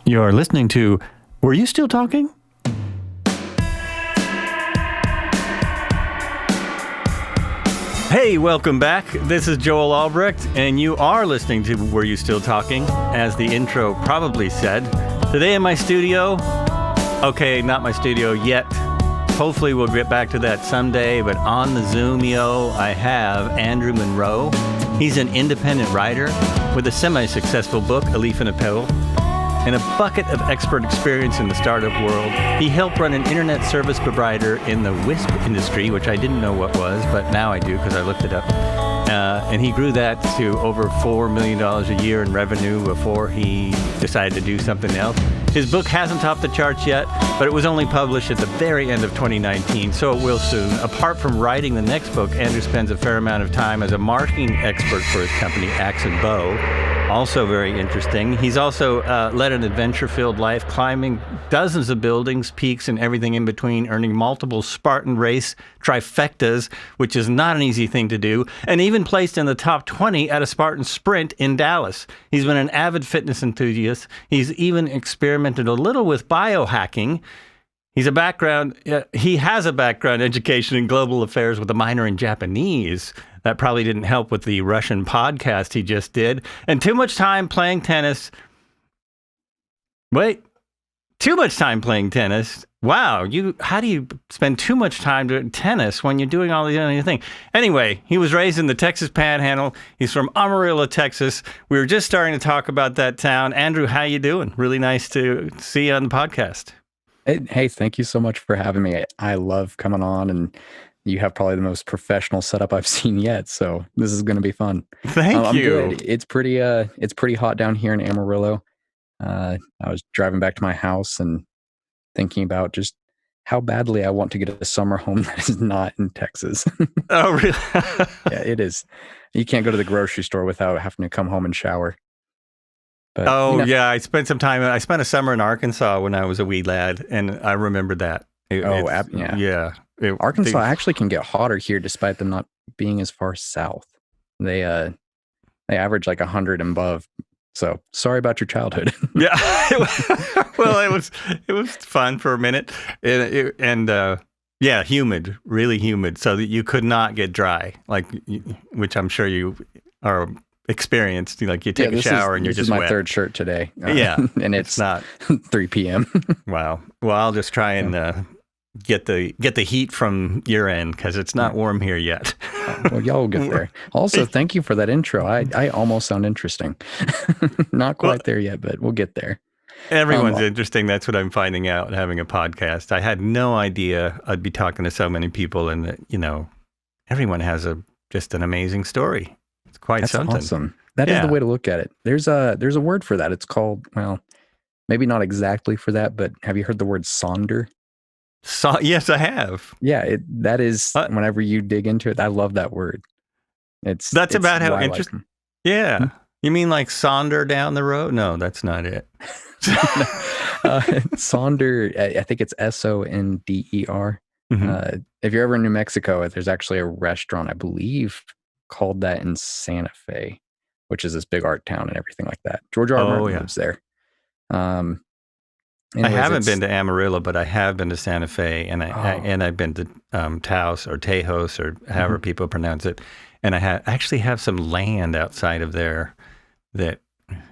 You're listening to Were You Still Talking? Hey, welcome back. This is Joel Albrecht, and you are listening to Were You Still Talking, as the intro probably said. Today in my studio, okay, not my studio yet. Hopefully we'll get back to that someday, but on the Zoomio, I have Andrew Monroe. He's an independent writer with a semi-successful book, A Leaf and a Pebble, and a bucket of expert experience in the startup world. He helped run an internet service provider in the WISP industry, which I didn't know what was, but now I do because I looked it up. And he grew that to over $4 million a year in revenue before he decided to do something else. His book hasn't topped the charts yet, but it was only published at the very end of 2019, so it will soon. Apart from writing the next book, Andrew spends a fair amount of time as a marketing expert for his company, Axe and Bow. Also very interesting. He's also led an adventure-filled life, climbing dozens of buildings, peaks, and everything in between, earning multiple Spartan Race Trifectas, which is not an easy thing to do, and even placed in the top 20 at a Spartan Sprint in Dallas. He's been an avid fitness enthusiast. He's even experimented a little with biohacking. He has a background education in global affairs with a minor in Japanese. That probably didn't help with the Russian podcast he just did. And too much time playing tennis. Too much time playing tennis. Wow, how do you spend too much time doing tennis when you're doing all the other thing? Anyway, he was raised in the Texas Panhandle. He's from Amarillo, Texas. We were just starting to talk about that town. Andrew, how you doing? Really nice to see you on the podcast. Hey, thank you so much for having me. I love coming on, and you have probably the most professional setup I've seen yet. So this is going to be fun. Thank you. I'm good. It's pretty hot down here in Amarillo. I was driving back to my house and thinking about just how badly I want to get a summer home that is not in Texas. Oh, really? Yeah, it is. You can't go to the grocery store without having to come home and shower. But, yeah, I spent a summer in Arkansas when I was a wee lad, and I remember that. Yeah. Arkansas actually can get hotter here, despite them not being as far south. They average like 100 and above. So sorry about your childhood. Yeah, it was fun for a minute, and humid, really humid, so that you could not get dry, which I'm sure you are experienced. Like you take a shower and you're just wet. This is my third shirt today. And it's not 3 p.m. Wow. Well, I'll just try and get the heat from your end because it's not warm here yet. Well, y'all will get there. Also, thank you for that intro. I almost sound interesting. Not quite there yet, but we'll get there. Everyone's interesting. That's what I'm finding out having a podcast. I had no idea I'd be talking to so many people, and that, everyone has just an amazing story. It's quite something. Awesome. That is the way to look at it. There's a word for that. It's called, well, maybe not exactly for that, but have you heard the word sonder? Yes, I have. Yeah, that is, whenever you dig into it, I love that word. It's about how interesting. Yeah. Hmm? You mean like Sonder down the road? No, that's not it. Sonder, I think it's Sonder. Mm-hmm. If you're ever in New Mexico, there's actually a restaurant, I believe, called that in Santa Fe, which is this big art town and everything like that. George R. R. Martin lives there. I haven't been to Amarillo, but I have been to Santa Fe, and I've been to Taos or Tejas or however people pronounce it, and I actually have some land outside of there that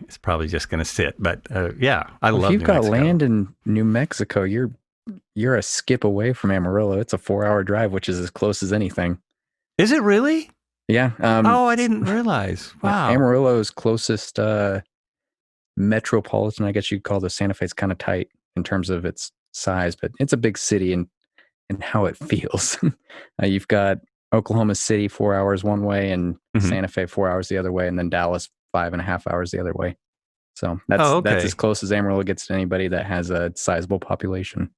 is probably just going to sit. But I love New Mexico. If you've got land in New Mexico, you're a skip away from Amarillo. It's a 4-hour drive, which is as close as anything. Is it really? Yeah. I didn't realize. Wow. Amarillo's closest metropolitan, I guess you'd call the Santa Fe. It's kind of tight in terms of its size, but it's a big city and how it feels. You've got Oklahoma City 4 hours one way and Santa Fe 4 hours the other way, and then Dallas 5.5 hours the other way. So that's as close as Amarillo gets to anybody that has a sizable population.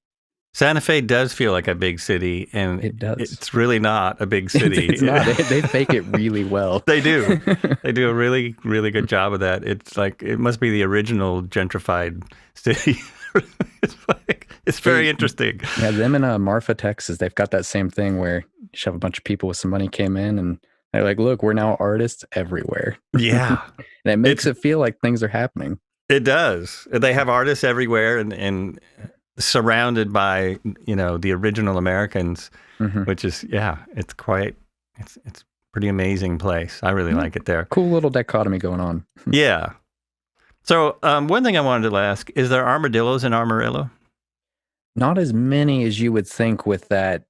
Santa Fe does feel like a big city, and it does. It's really not a big city. It's not. They fake it really well. They do. They do a really, really good job of that. It's like, it must be the original gentrified city. It's very interesting. Yeah, them in Marfa, Texas, they've got that same thing where you have a bunch of people with some money came in and they're like, look, we're now artists everywhere. Yeah. And it makes it feel like things are happening. It does. They have artists everywhere and surrounded by, the original Americans, Hmm. which is, it's it's pretty amazing place. I really like it there. Cool little dichotomy going on. Yeah. So one thing I wanted to ask, is there armadillos in Amarillo? Not as many as you would think with that,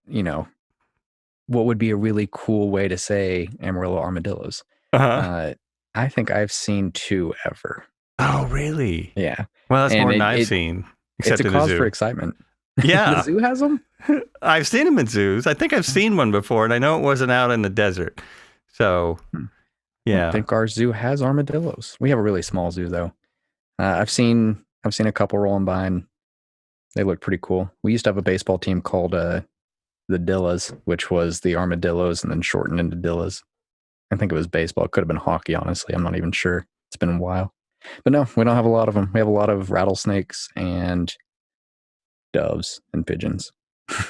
what would be a really cool way to say Amarillo armadillos. Uh-huh. Uh, I think I've seen 2 ever. Oh, really? Yeah. Well, that's And more than I've seen, it's except a in the cause for zoo. excitement. Yeah. The zoo has them? I've seen them in zoos. I think I've seen one before, and I know it wasn't out in the desert. So, I yeah. think our zoo has armadillos. We have a really small zoo though. I've seen a couple rolling by and they look pretty cool. We used to have a baseball team called the Dillas, which was the armadillos and then shortened into Dillas. I think it was baseball. It could have been hockey, honestly. I'm not even sure. It's been a while. But no, we don't have a lot of them. We have a lot of rattlesnakes and doves and pigeons.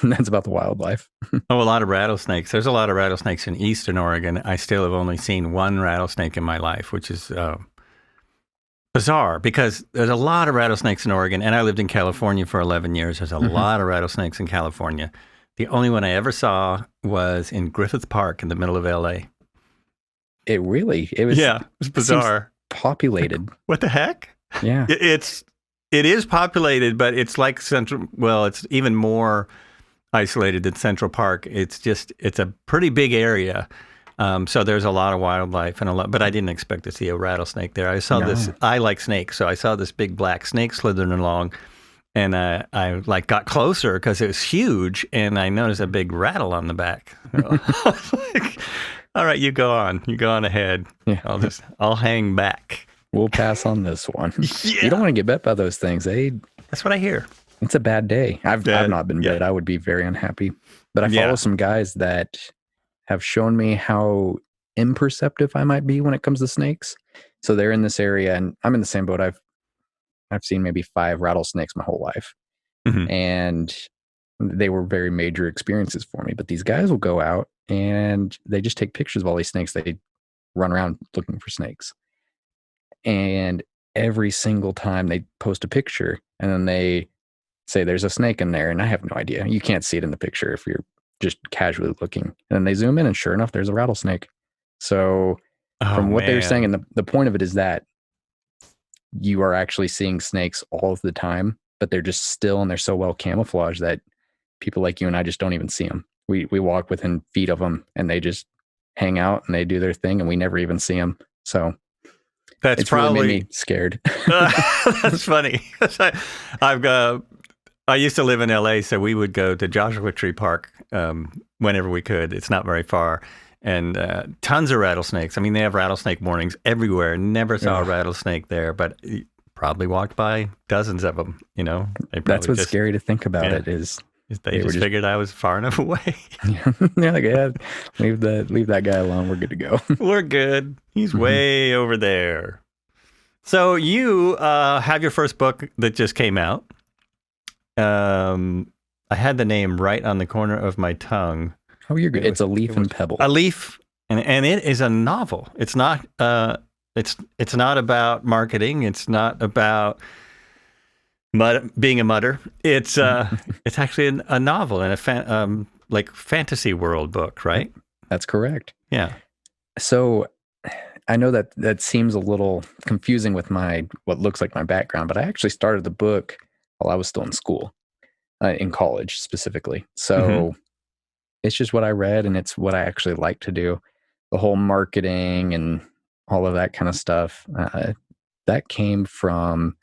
That's about the wildlife. Oh, a lot of rattlesnakes. There's a lot of rattlesnakes in eastern Oregon. I still have only seen one rattlesnake in my life, which is bizarre because there's a lot of rattlesnakes in Oregon, and I lived in California for 11 years. There's a lot of rattlesnakes in California. The only one I ever saw was in Griffith Park in the middle of LA. It was. Yeah, it was bizarre. Populated. What the heck? Yeah. It is populated, but it's like Central. Well, it's even more isolated than Central Park. It's a pretty big area. So there's a lot of wildlife but I didn't expect to see a rattlesnake there. I saw this. I like snakes, so I saw this big black snake slithering along, and I got closer because it was huge, and I noticed a big rattle on the back. All right, you go on ahead. Yeah. I'll hang back. We'll pass on this one. Yeah. You don't want to get bit by those things. That's what I hear. It's a bad day. I've not been bit. I would be very unhappy. But I follow some guys that have shown me how imperceptive I might be when it comes to snakes. So they're in this area, and I'm in the same boat. I've seen maybe 5 rattlesnakes my whole life, and they were very major experiences for me. But these guys will go out and they just take pictures of all these snakes. They run around looking for snakes, and every single time they post a picture, and then they say there's a snake in there, and I have no idea. You can't see it in the picture if you're just casually looking. And then they zoom in, and sure enough, there's a rattlesnake. So from what they're saying, and the point of it is that you are actually seeing snakes all of the time, but they're just still, and they're so well camouflaged that people like you and I just don't even see them. We walk within feet of them, and they just hang out and they do their thing, and we never even see them. So it's probably really made me scared. That's funny. I used to live in LA, so we would go to Joshua Tree Park whenever we could. It's not very far. And tons of rattlesnakes. I mean, they have rattlesnake mornings everywhere. Never saw a rattlesnake there, but probably walked by dozens of them, That's what's scary to think about it is. They just figured I was far enough away. Leave that guy alone. We're good to go. We're good. He's way over there. So you have your first book that just came out. I had the name right on the corner of my tongue. Oh, you're good. It's a Leaf and Pebble. A leaf, and it is a novel. It's not. It's not about marketing. It's not about being a mudder. It's actually a novel and a like fantasy world book, right? That's correct. Yeah. So I know that seems a little confusing with what looks like my background, but I actually started the book while I was still in school, in college specifically. So it's just what I read, and it's what I actually like to do. The whole marketing and all of that kind of stuff, that came from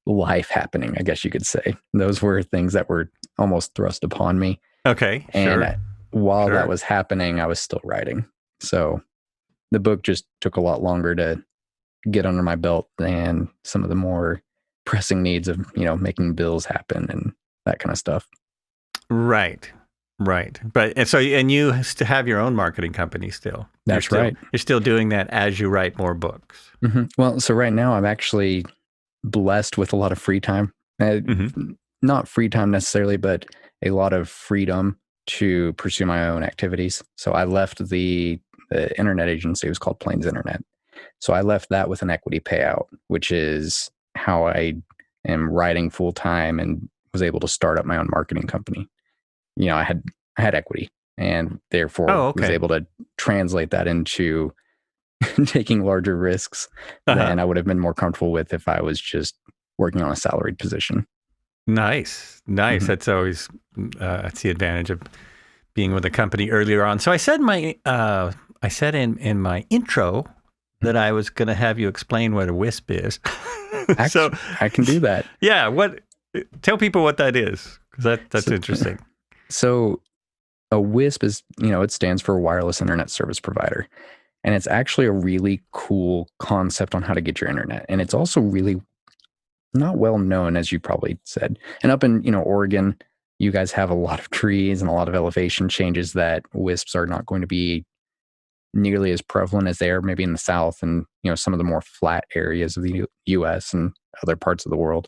life happening, I guess you could say. Those were things that were almost thrust upon me. Okay, and while that was happening, I was still writing. So the book just took a lot longer to get under my belt than some of the more pressing needs of, making bills happen and that kind of stuff. Right. But you have your own marketing company still. That's right. You're still doing that as you write more books. Well, so right now I'm actually blessed with a lot of free time. Not free time necessarily, but a lot of freedom to pursue my own activities. So I left the internet agency. It was called Plains Internet. So I left that with an equity payout, which is how I am writing full time and was able to start up my own marketing company. I had equity, and therefore was able to translate that into taking larger risks than I would have been more comfortable with if I was just working on a salaried position. Nice. Mm-hmm. That's always that's the advantage of being with a company earlier on. So I said in my intro that I was going to have you explain what a WISP is. Actually, so I can do that. Yeah. Tell people what that is, because that's interesting. So a WISP is, it stands for Wireless Internet Service Provider. And it's actually a really cool concept on how to get your internet. And it's also really not well known, as you probably said. And up in, Oregon, you guys have a lot of trees and a lot of elevation changes that WISPs are not going to be nearly as prevalent as they are maybe in the South and, some of the more flat areas of the US and other parts of the world.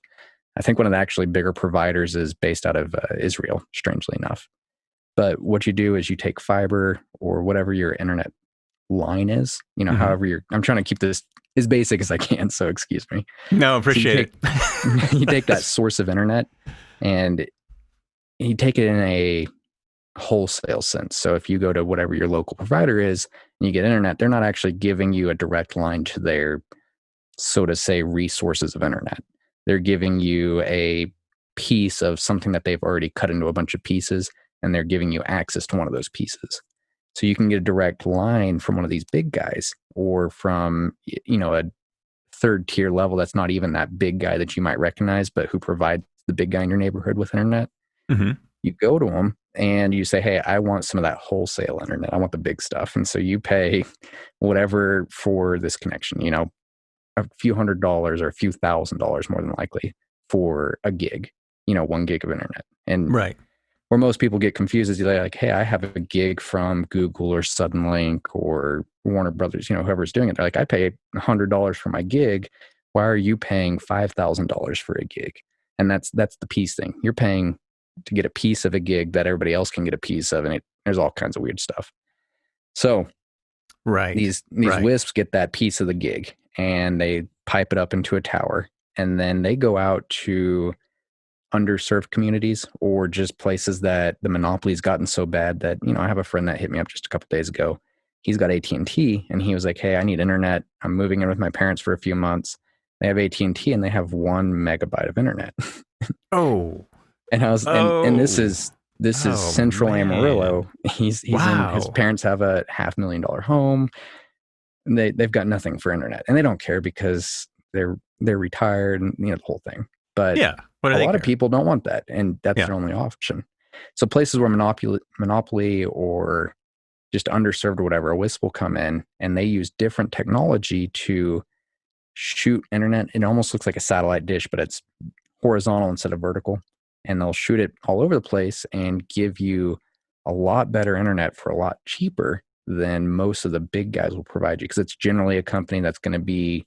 I think one of the actually bigger providers is based out of Israel, strangely enough. But what you do is you take fiber or whatever your internet line is, however I'm trying to keep this as basic as I can, so excuse me. No, appreciate it. You take that source of internet and you take it in a wholesale sense. So if you go to whatever your local provider is and you get internet, they're not actually giving you a direct line to their, so to say, resources of internet. They're giving you a piece of something that they've already cut into a bunch of pieces, and they're giving you access to one of those pieces. So you can get a direct line from one of these big guys, or from, a third tier level that's not even that big guy that you might recognize, but who provides the big guy in your neighborhood with internet. Mm-hmm. You go to them and you say, hey, I want some of that wholesale internet. I want the big stuff. And so you pay whatever for this connection, a few $100s or a few $1,000s more than likely for a gig, 1 gig of internet. And right. Where most people get confused is they're like, hey, I have a gig from Google or Suddenlink or Warner Brothers, whoever's doing it. They're like, I pay $100 for my gig. Why are you paying $5,000 for a gig? And that's the piece thing. You're paying to get a piece of a gig that everybody else can get a piece of. And there's all kinds of weird stuff. So these WISPs get that piece of the gig and they pipe it up into a tower. And then they go out to underserved communities or just places that the monopoly's gotten so bad that, I have a friend that hit me up just a couple of days ago. He's got AT&T and he was like, hey, I need internet. I'm moving in with my parents for a few months. They have AT&T and they have 1 megabyte of internet. Oh. And I was, and this is central Amarillo. He's in, his parents have a $500,000 home. And they've got nothing for internet, and they don't care because they're retired and the whole thing. But yeah, a lot of people don't want that, and that's their only option. So places where monopoly or just underserved or whatever, a WISP will come in and they use different technology to shoot internet. It almost looks like a satellite dish, but it's horizontal instead of vertical. And they'll shoot it all over the place and give you a lot better internet for a lot cheaper than most of the big guys will provide you. Because it's generally a company that's going to be,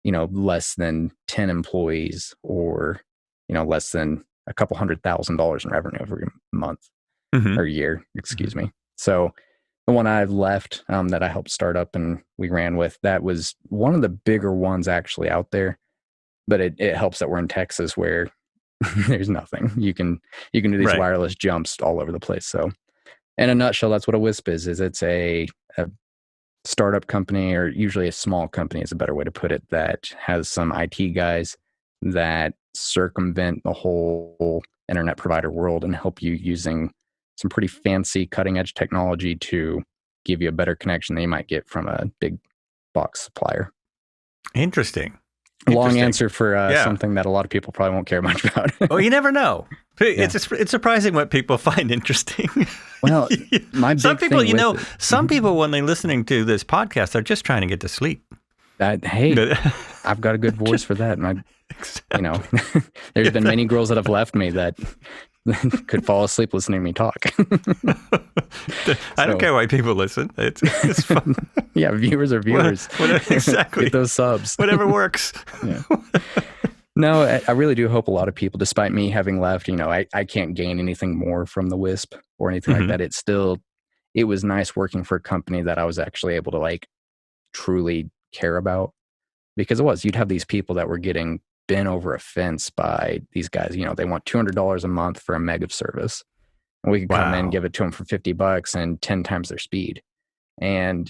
less than 10 employees or, less than a couple $100,000 in revenue every month or year, excuse me. So the one I've left that I helped start up and we ran with, that was one of the bigger ones actually out there. But it helps that we're in Texas where there's nothing. You can do these wireless jumps all over the place. So in a nutshell, that's what a WISP is it's a startup company, or usually a small company is a better way to put it, that has some IT guys that circumvent the whole internet provider world and help you using some pretty fancy cutting edge technology to give you a better connection than you might get from a big box supplier. Interesting. Long answer for something that a lot of people probably won't care much about. Well, you never know. It's surprising what people find interesting. Well, my big some people, thing some people when they're listening to this podcast, they're just trying to get to sleep. Hey, I've got a good voice for that. And there's been many girls that have left me that could fall asleep listening to me talk. I don't care why people listen. It's fun. Yeah, viewers are viewers. Exactly. Get those subs. Whatever works. Yeah. No, I really do hope a lot of people, despite me having left, I can't gain anything more from the WISP or anything like that. It was nice working for a company that I was actually able to truly care about, because you'd have these people that were getting bent over a fence by these guys. You know, they want $200 a month for a meg of service. And we could come in and give it to them for $50 and 10 times their speed. And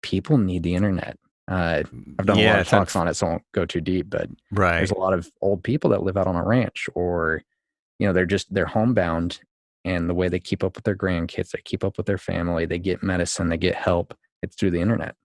people need the internet. I've done a lot of talks on it, so I won't go too deep, but there's a lot of old people that live out on a ranch, or, you know, they're homebound, and the way they keep up with their grandkids, they keep up with their family, they get medicine, they get help, it's through the internet.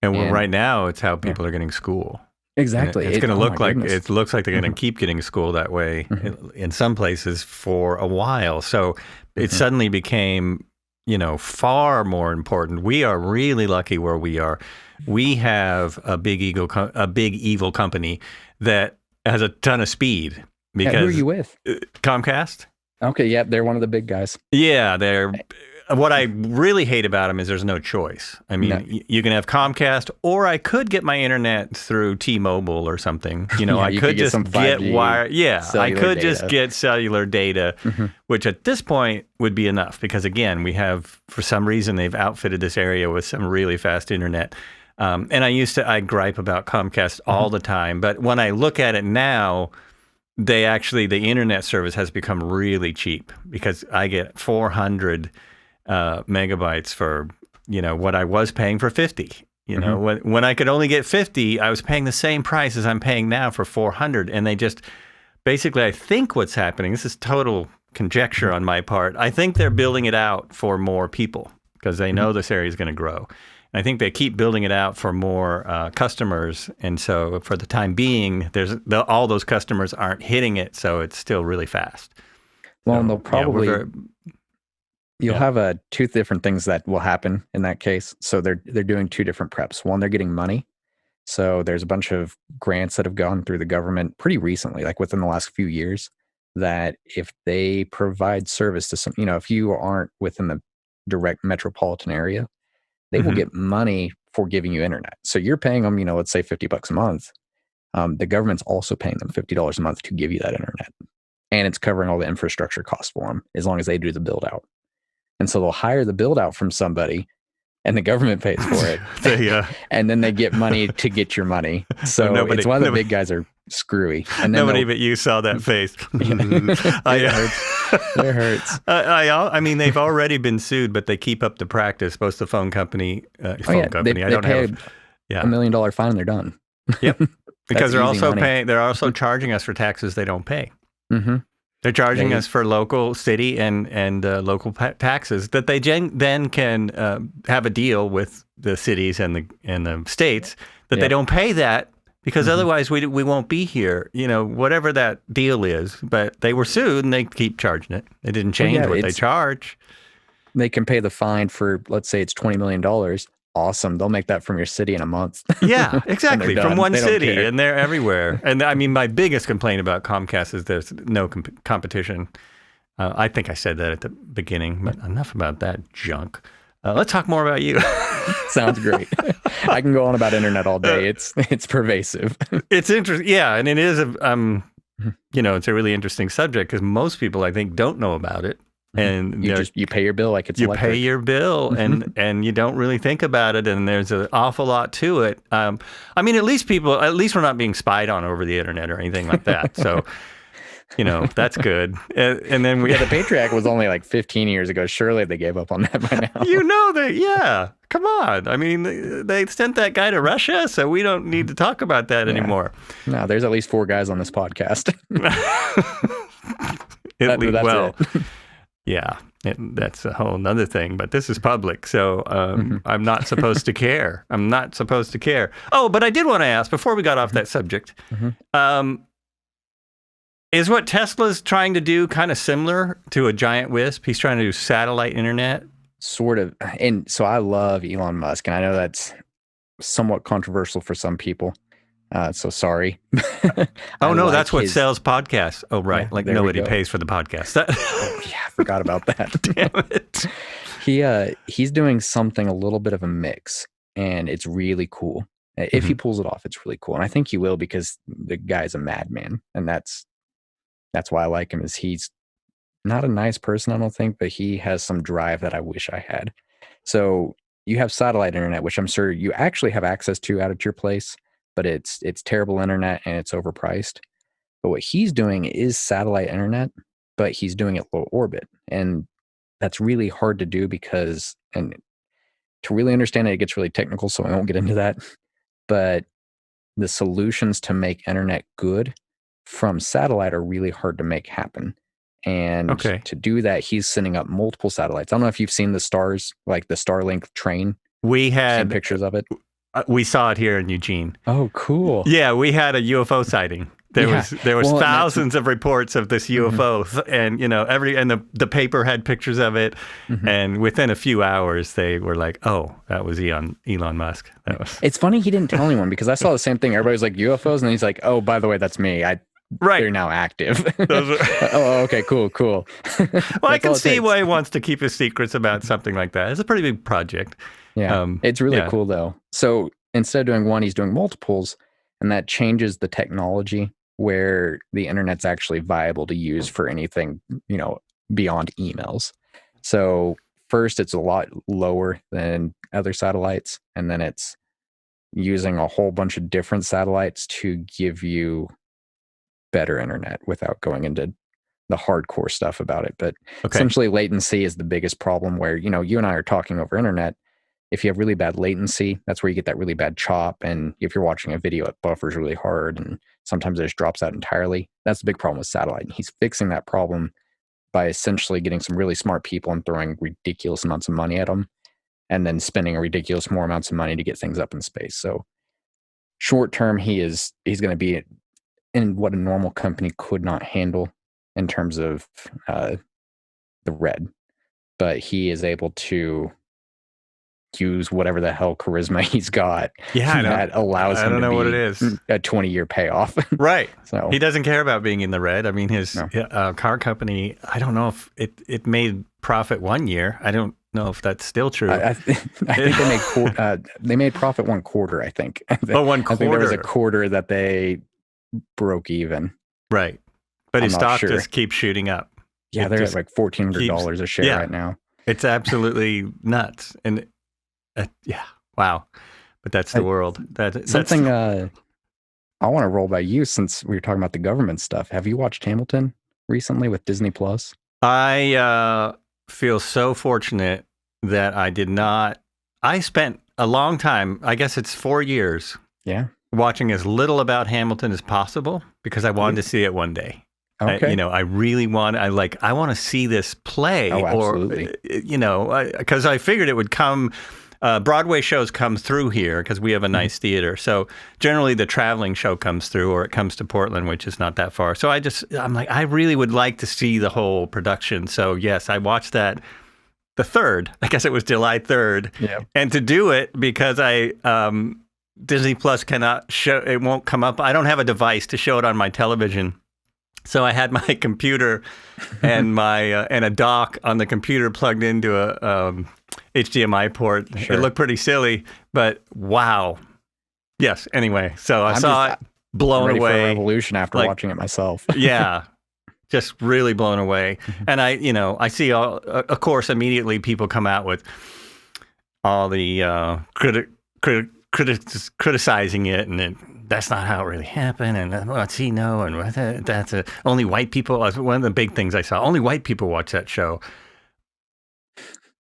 And right now it's how people are getting school. Exactly. It's going to look like, it looks like they're going to keep getting school that way in some places for a while. So it suddenly became, you know, far more important. We are really lucky where we are. We have a big evil company that has a ton of speed. Because who are you with? Comcast. Okay, yeah, they're one of the big guys. Yeah, they're. What I really hate about them is there's no choice. I mean, you can have Comcast, or I could get my internet through T-Mobile or something. You know, I could just get wire. Yeah, I could just get cellular data, which at this point would be enough because, again, we have, for some reason, they've outfitted this area with some really fast internet. And I gripe about Comcast all the time. But when I look at it now, the internet service has become really cheap because I get 400 megabytes for, you know, what I was paying for 50. You know, when I could only get 50, I was paying the same price as I'm paying now for 400. And they just, basically, I think what's happening, this is total conjecture on my part, I think they're building it out for more people because they know this area is going to grow. And I think they keep building it out for more customers. And so for the time being, all those customers aren't hitting it. So it's still really fast. Well, and they'll probably... You'll have two different things that will happen in that case. So they're doing two different preps. One, they're getting money. So there's a bunch of grants that have gone through the government pretty recently, like within the last few years, that if they provide service to some, you know, if you aren't within the direct metropolitan area, they will get money for giving you internet. So you're paying them, you know, let's say $50 a month. The government's also paying them $50 a month to give you that internet. And it's covering all the infrastructure costs for them as long as they do the build out. And so they'll hire the build out from somebody and the government pays for it. And then they get money to get your money. So it's why the big guys are screwy. And nobody but you saw that face. It hurts. I mean, they've already been sued, but they keep up the practice. Both the phone company, They pay $1 million fine and they're done. Yep. Because they're also they're also charging us for taxes they don't pay. They're charging us for local city and local taxes that they then can have a deal with the cities and the states that they don't pay that because otherwise we won't be here. You know, whatever that deal is. But they were sued and they keep charging it. They didn't change what they charge. They can pay the fine for, let's say it's $20 million. Awesome. They'll make that from your city in a month. Yeah, exactly. From one city, and they're everywhere. And I mean, my biggest complaint about Comcast is there's no competition. I think I said that at the beginning, but enough about that junk. Let's talk more about you. Sounds great. I can go on about internet all day. It's pervasive. It's interesting. Yeah, and it is you know, it's a really interesting subject because most people, I think, don't know about it. And you pay your bill like it's electric. Pay your bill and you don't really think about it, and there's an awful lot to it. I mean, at least we're not being spied on over the internet or anything like that. So, you know, that's good. And then the Patriot Act was only like 15 years ago. Surely they gave up on that by now. You know come on. I mean, they sent that guy to Russia, so we don't need to talk about that anymore. No, there's at least 4 guys on this podcast. That's it. Yeah, that's a whole nother thing, but this is public, so I'm not supposed to care. I'm not supposed to care. Oh, but I did want to ask, before we got off that subject, is what Tesla's trying to do kind of similar to a giant WISP? He's trying to do satellite internet? Sort of. And so I love Elon Musk, and I know that's somewhat controversial for some people. So sorry. Oh, no, that's what sells podcasts. Oh, right. Yeah, like nobody pays for the podcast. I forgot about that. Damn it. He's doing something a little bit of a mix, and it's really cool. If he pulls it off, it's really cool. And I think he will because the guy's a madman. And that's why I like him is he's not a nice person, I don't think, but he has some drive that I wish I had. So you have satellite internet, which I'm sure you actually have access to out at your place. But it's terrible internet and it's overpriced. But what he's doing is satellite internet, but he's doing it low orbit. And that's really hard to do because, and to really understand it, it gets really technical, so I won't get into that. But the solutions to make internet good from satellite are really hard to make happen. And to do that, he's sending up multiple satellites. I don't know if you've seen the stars, like the Starlink train. We had pictures of it. We saw it here in Eugene. Oh, cool. Yeah, we had a UFO sighting. There was thousands of reports of this UFO, and the paper had pictures of it, and within a few hours they were like, "Oh, that was Elon Musk." That was. It's funny he didn't tell anyone because I saw the same thing. Everybody's like UFOs, and he's like, "Oh, by the way, that's me. They're now active." Oh, okay, cool. Well, I can see why he wants to keep his secrets about something like that. It's a pretty big project. Yeah, it's really cool though. So instead of doing one, he's doing multiples, and that changes the technology where the internet's actually viable to use for anything, beyond emails. So first, it's a lot lower than other satellites, and then it's using a whole bunch of different satellites to give you better internet without going into the hardcore stuff about it. But essentially, latency is the biggest problem where, you and I are talking over internet. If you have really bad latency, that's where you get that really bad chop. And if you're watching a video, it buffers really hard and sometimes it just drops out entirely. That's the big problem with satellite. And he's fixing that problem by essentially getting some really smart people and throwing ridiculous amounts of money at them and then spending a ridiculous more amounts of money to get things up in space. So short term, he's going to be in what a normal company could not handle in terms of the red. But he is able to use whatever the hell charisma he's got that allows him to be a 20-year payoff. Right. So he doesn't care about being in the red. I mean, his car company, I don't know if it made profit one year. I don't know if that's still true. I think they made profit one quarter, I think. One quarter. I think there was a quarter that they broke even. Right. But his stock just keeps shooting up. Yeah, they're at like $1,400 a share right now. It's absolutely nuts. And wow. But that's the world. Something I want to roll by you since we were talking about the government stuff. Have you watched Hamilton recently with Disney Plus? I feel so fortunate that I did not. I spent a long time, I guess it's 4 years, watching as little about Hamilton as possible because I wanted to see it one day. Okay. I really want. I want to see this play. Oh, absolutely. Because I figured it would come. Broadway shows come through here because we have a nice theater. So generally the traveling show comes through or it comes to Portland, which is not that far. So I'm like, I really would like to see the whole production. So yes, I watched that the 3rd. I guess it was July 3rd. Yeah. And to do it because Disney Plus cannot show, it won't come up. I don't have a device to show it on my television. So I had my computer and and a dock on the computer plugged into a HDMI port. Sure. It looked pretty silly, but wow. Yes. Anyway, so I saw it, blown ready away. For a revolution after watching it myself. Yeah, just really blown away. And I see of course, immediately people come out with all the criticizing it and that's not how it really happened, and what's he know, and that's only white people. One of the big things I saw, only white people watch that show.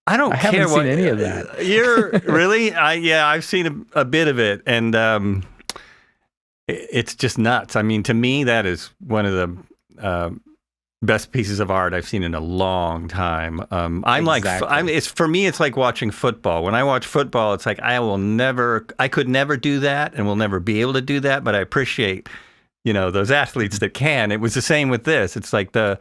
I haven't seen any of that. You're really? I've seen a bit of it, and it's just nuts. I mean, to me, that is one of the best pieces of art I've seen in a long time. It's for me, it's like watching football. When I watch football, it's like I could never do that and will never be able to do that, but I appreciate, those athletes that can. It was the same with this. It's like the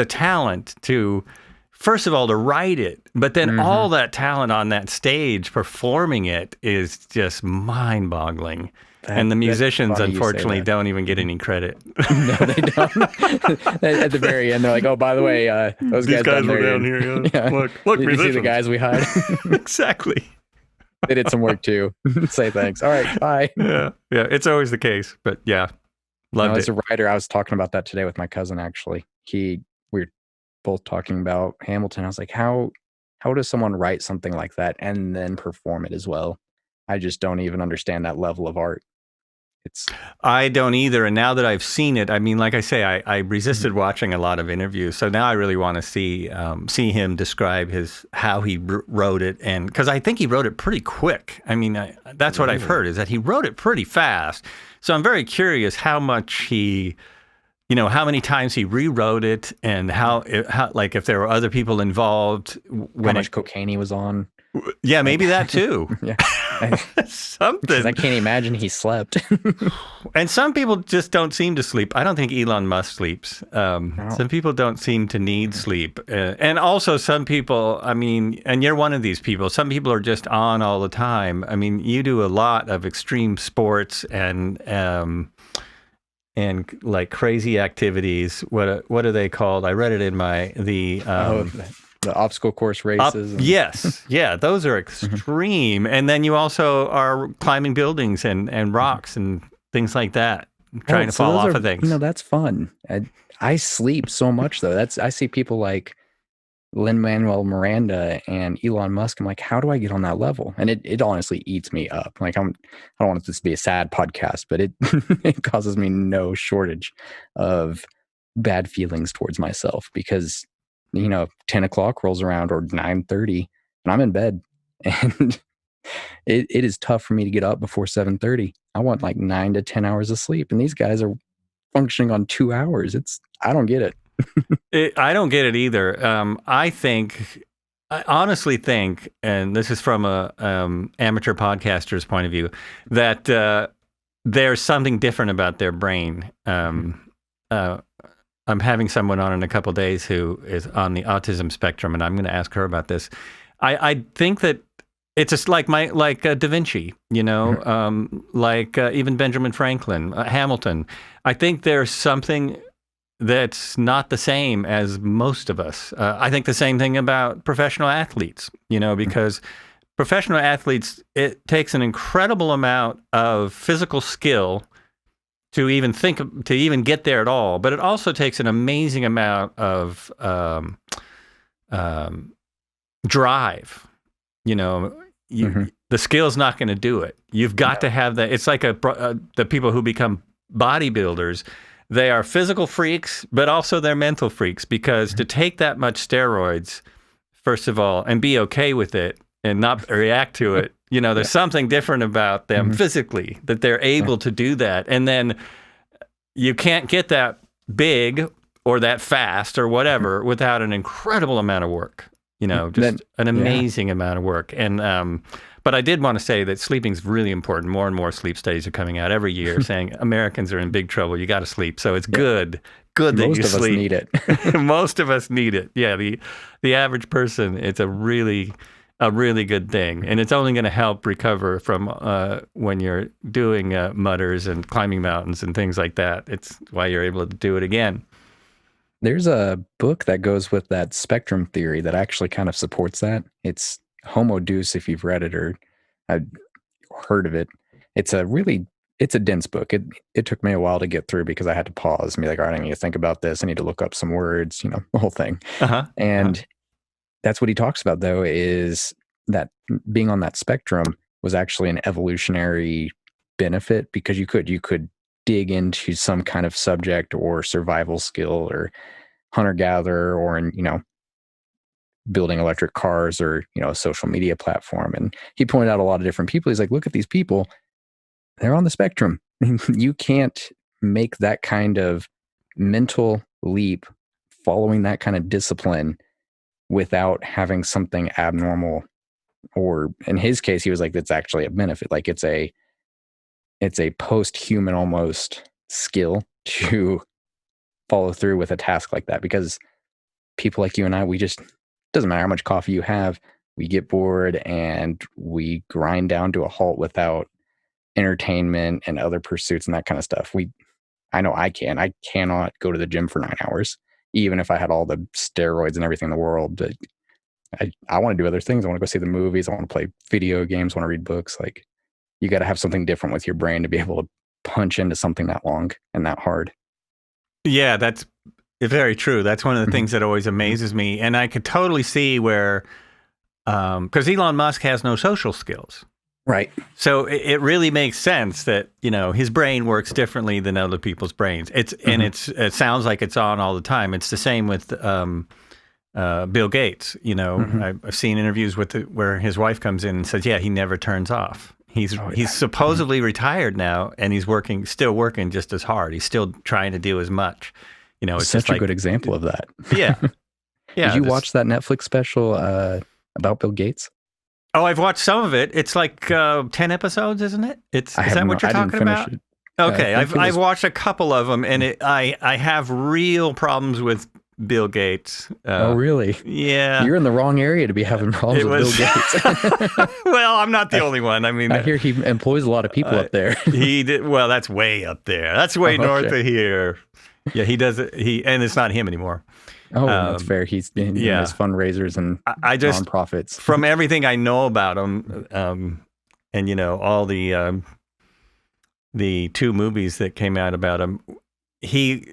talent to, first of all, to write it, but then all that talent on that stage performing it is just mind-boggling. And the musicians, unfortunately, don't even get any credit. No, they don't. At the very end, they're like, "Oh, by the way, these guys were down here. Yeah. Look, did you see the guys we hired?" Exactly. They did some work too. Say thanks. All right, bye. Yeah, it's always the case. But yeah, loved it. As a writer, I was talking about that today with my cousin. Actually, we were both talking about Hamilton. I was like, "How does someone write something like that and then perform it as well?" I just don't even understand that level of art. I don't either. And now that I've seen it, I mean, like I say, I resisted watching a lot of interviews. So now I really want to see him describe how he wrote it. And because I think he wrote it pretty quick. I mean, that's what I've heard, is that he wrote it pretty fast. So I'm very curious how much how many times he rewrote it, and how like if there were other people involved. How much cocaine he was on. Yeah, maybe that too. Yeah. Something. I can't imagine he slept. And some people just don't seem to sleep. I don't think Elon Musk sleeps. Some people don't seem to need sleep. And also some people, I mean, and you're one of these people, some people are just on all the time. I mean, you do a lot of extreme sports and like crazy activities. What are they called? I read it in the obstacle course races. Yes. Yeah, those are extreme. And then you also are climbing buildings and rocks and things like that, trying to fall off of things. That's fun. I sleep so much, though. I see people like Lin-Manuel Miranda and Elon Musk. I'm like, how do I get on that level? And it honestly eats me up. Like, I don't want this to be a sad podcast, but it it causes me no shortage of bad feelings towards myself, because 10 o'clock rolls around, or 9:30, and I'm in bed, and it is tough for me to get up before 7:30. I want like 9 to 10 hours of sleep, and these guys are functioning on 2 hours. I don't get it. I don't get it either. I honestly think, and this is from a amateur podcaster's point of view, that there's something different about their brain. I'm having someone on in a couple of days who is on the autism spectrum, and I'm going to ask her about this. I think that it's just like Da Vinci, like even Benjamin Franklin, Hamilton. I think there's something that's not the same as most of us. I think the same thing about professional athletes, because professional athletes, it takes an incredible amount of physical skill to even get there at all. But it also takes an amazing amount of drive. The skill's not going to do it. You've got to have that. It's like the people who become bodybuilders. They are physical freaks, but also they're mental freaks, because to take that much steroids, first of all, and be okay with it and not react to it, there's something different about them physically, that they're able to do that. And then you can't get that big or that fast or whatever without an incredible amount of work, just an amazing amount of work. And, but I did want to say that sleeping is really important. More and more sleep studies are coming out every year saying Americans are in big trouble. You got to sleep. So it's good that you sleep. Most of us need it. Most of us need it. Yeah. The average person, it's a really good thing. And it's only going to help recover from when you're doing mudders and climbing mountains and things like that. It's why you're able to do it again. There's a book that goes with that spectrum theory that actually kind of supports that. It's Homo Deus, if you've read it or heard of it. It's a dense book. It took me a while to get through, because I had to pause and be like, all right, I need to think about this. I need to look up some words, the whole thing. And that's what he talks about, though, is that being on that spectrum was actually an evolutionary benefit, because you could dig into some kind of subject or survival skill or hunter-gatherer, or in, building electric cars, or, a social media platform. And he pointed out a lot of different people. He's like, look at these people. They're on the spectrum. You can't make that kind of mental leap following that kind of discipline without having something abnormal, or in his case, he was like, that's actually a benefit. Like it's a post-human almost skill to follow through with a task like that, because people like you and I, doesn't matter how much coffee you have, we get bored and we grind down to a halt without entertainment and other pursuits and that kind of stuff. I know I cannot go to the gym for 9 hours, even if I had all the steroids and everything in the world. I want to do other things. I want to go see the movies. I want to play video games. I want to read books. Like, you got to have something different with your brain to be able to punch into something that long and that hard. Yeah, that's very true. That's one of the things that always amazes me. And I could totally see where, because Elon Musk has no social skills. Right. So it really makes sense that, his brain works differently than other people's brains. And it sounds like it's on all the time. It's the same with Bill Gates. I've seen interviews where his wife comes in and says, yeah, he never turns off. He's supposedly retired now, and he's still working just as hard. He's still trying to do as much. It's such a good example of that. Yeah. Yeah. Did you watch that Netflix special about Bill Gates? Oh, I've watched some of it. It's like 10 episodes, isn't it? Is that what you're talking about? It. Okay, I've watched a couple of them, and I have real problems with Bill Gates. Oh, really? Yeah. You're in the wrong area to be having problems with Bill Gates. Well, I'm not the only one. I mean, I hear he employs a lot of people up there. He did. Well, that's way up there. That's way north of here. Yeah, he does it. And it's not him anymore. Oh, that's fair. He's in his fundraisers and nonprofits. From everything I know about him, and all the 2 movies that came out about him, he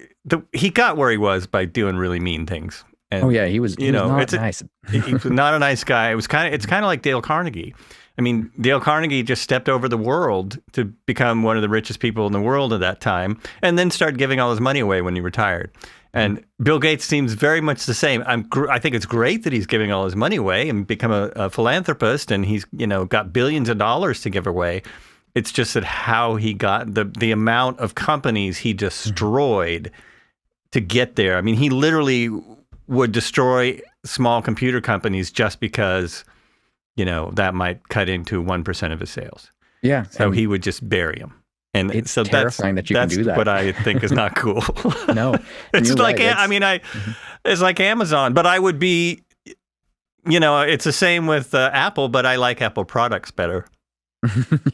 got where he was by doing really mean things. And, he was not nice. He's not a nice guy. It's kind of like Dale Carnegie. I mean, Dale Carnegie just stepped over the world to become one of the richest people in the world at that time, and then started giving all his money away when he retired. And Bill Gates seems very much the same. I think it's great that he's giving all his money away and become a philanthropist, and he's got billions of dollars to give away. It's just that how he got the amount of companies he destroyed to get there. I mean, he literally would destroy small computer companies just because that might cut into 1% of his sales. Yeah. So he would just bury them. And it's so terrifying that you can do that. That's what I think is not cool. No. It's like, it's like Amazon, but I would be, it's the same with Apple, but I like Apple products better.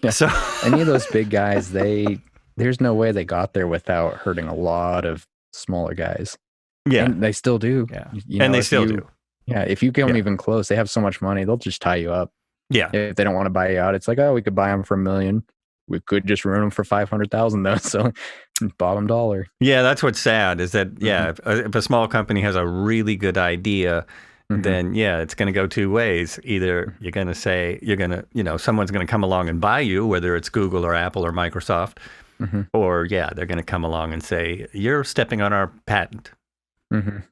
Yeah. So any of those big guys, there's no way they got there without hurting a lot of smaller guys. Yeah. And they still do. Yeah. And they still do. Yeah. If you come even close, they have so much money, they'll just tie you up. Yeah. If they don't want to buy you out, it's like, oh, we could buy them for $1 million. We could just ruin them for 500,000 though. So bottom dollar. Yeah. That's what's sad is that, if a small company has a really good idea, then it's going to go 2 ways. Either you're going to say, someone's going to come along and buy you, whether it's Google or Apple or Microsoft, or they're going to come along and say, you're stepping on our patent. No,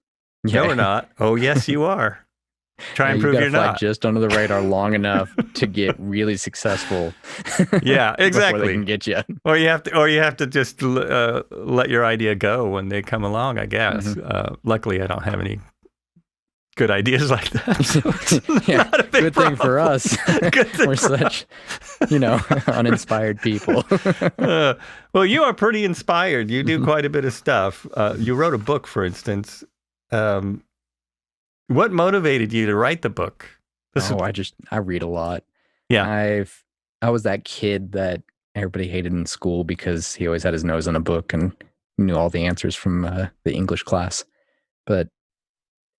we're not. Oh, yes, you are. Try and prove you're not. Just under the radar long enough to get really successful. Yeah, exactly. Before they can get you. Or you have to just let your idea go when they come along, I guess. Luckily, I don't have any good ideas like that. So good thing for us. We're such, uninspired people. Well, you are pretty inspired. You do quite a bit of stuff. You wrote a book, for instance. What motivated you to write the book? I read a lot. Yeah. I was that kid that everybody hated in school because he always had his nose in a book and knew all the answers from the English class. But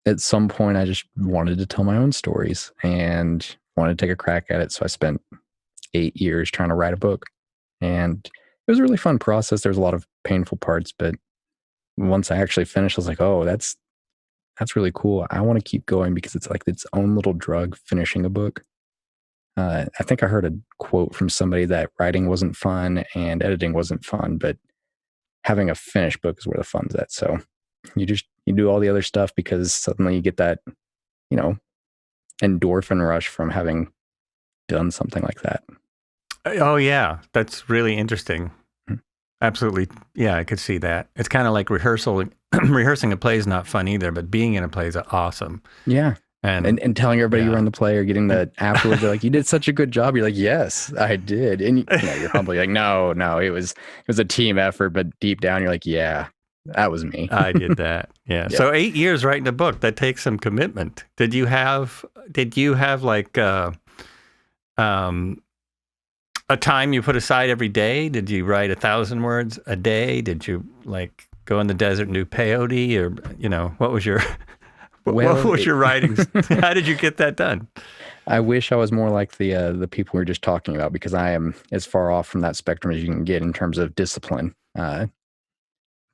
at some point, I just wanted to tell my own stories and wanted to take a crack at it. So I spent 8 years trying to write a book. And it was a really fun process. There was a lot of painful parts, but once I actually finished, I was like, oh, that's really cool. I want to keep going because it's like its own little drug finishing a book. I think I heard a quote from somebody that writing wasn't fun and editing wasn't fun, but having a finished book is where the fun's at. So you do all the other stuff because suddenly you get that, endorphin rush from having done something like that. Oh yeah. That's really interesting. Absolutely. Yeah, I could see that. It's kind of like rehearsing a play is not fun either, but being in a play is awesome. Yeah. And telling everybody you run the play or getting the afterwards, they're like, you did such a good job. You're like, yes, I did. And you're humbly like, no, it was a team effort, but deep down you're like, yeah, that was me. I did that. Yeah. So 8 years writing a book, that takes some commitment. Did you have like a time you put aside every day? Did you write 1,000 words a day? Did you like go in the desert and do peyote, or what was your what was your writing? How did you get that done? I wish I was more like the people we were just talking about, because I am as far off from that spectrum as you can get in terms of discipline.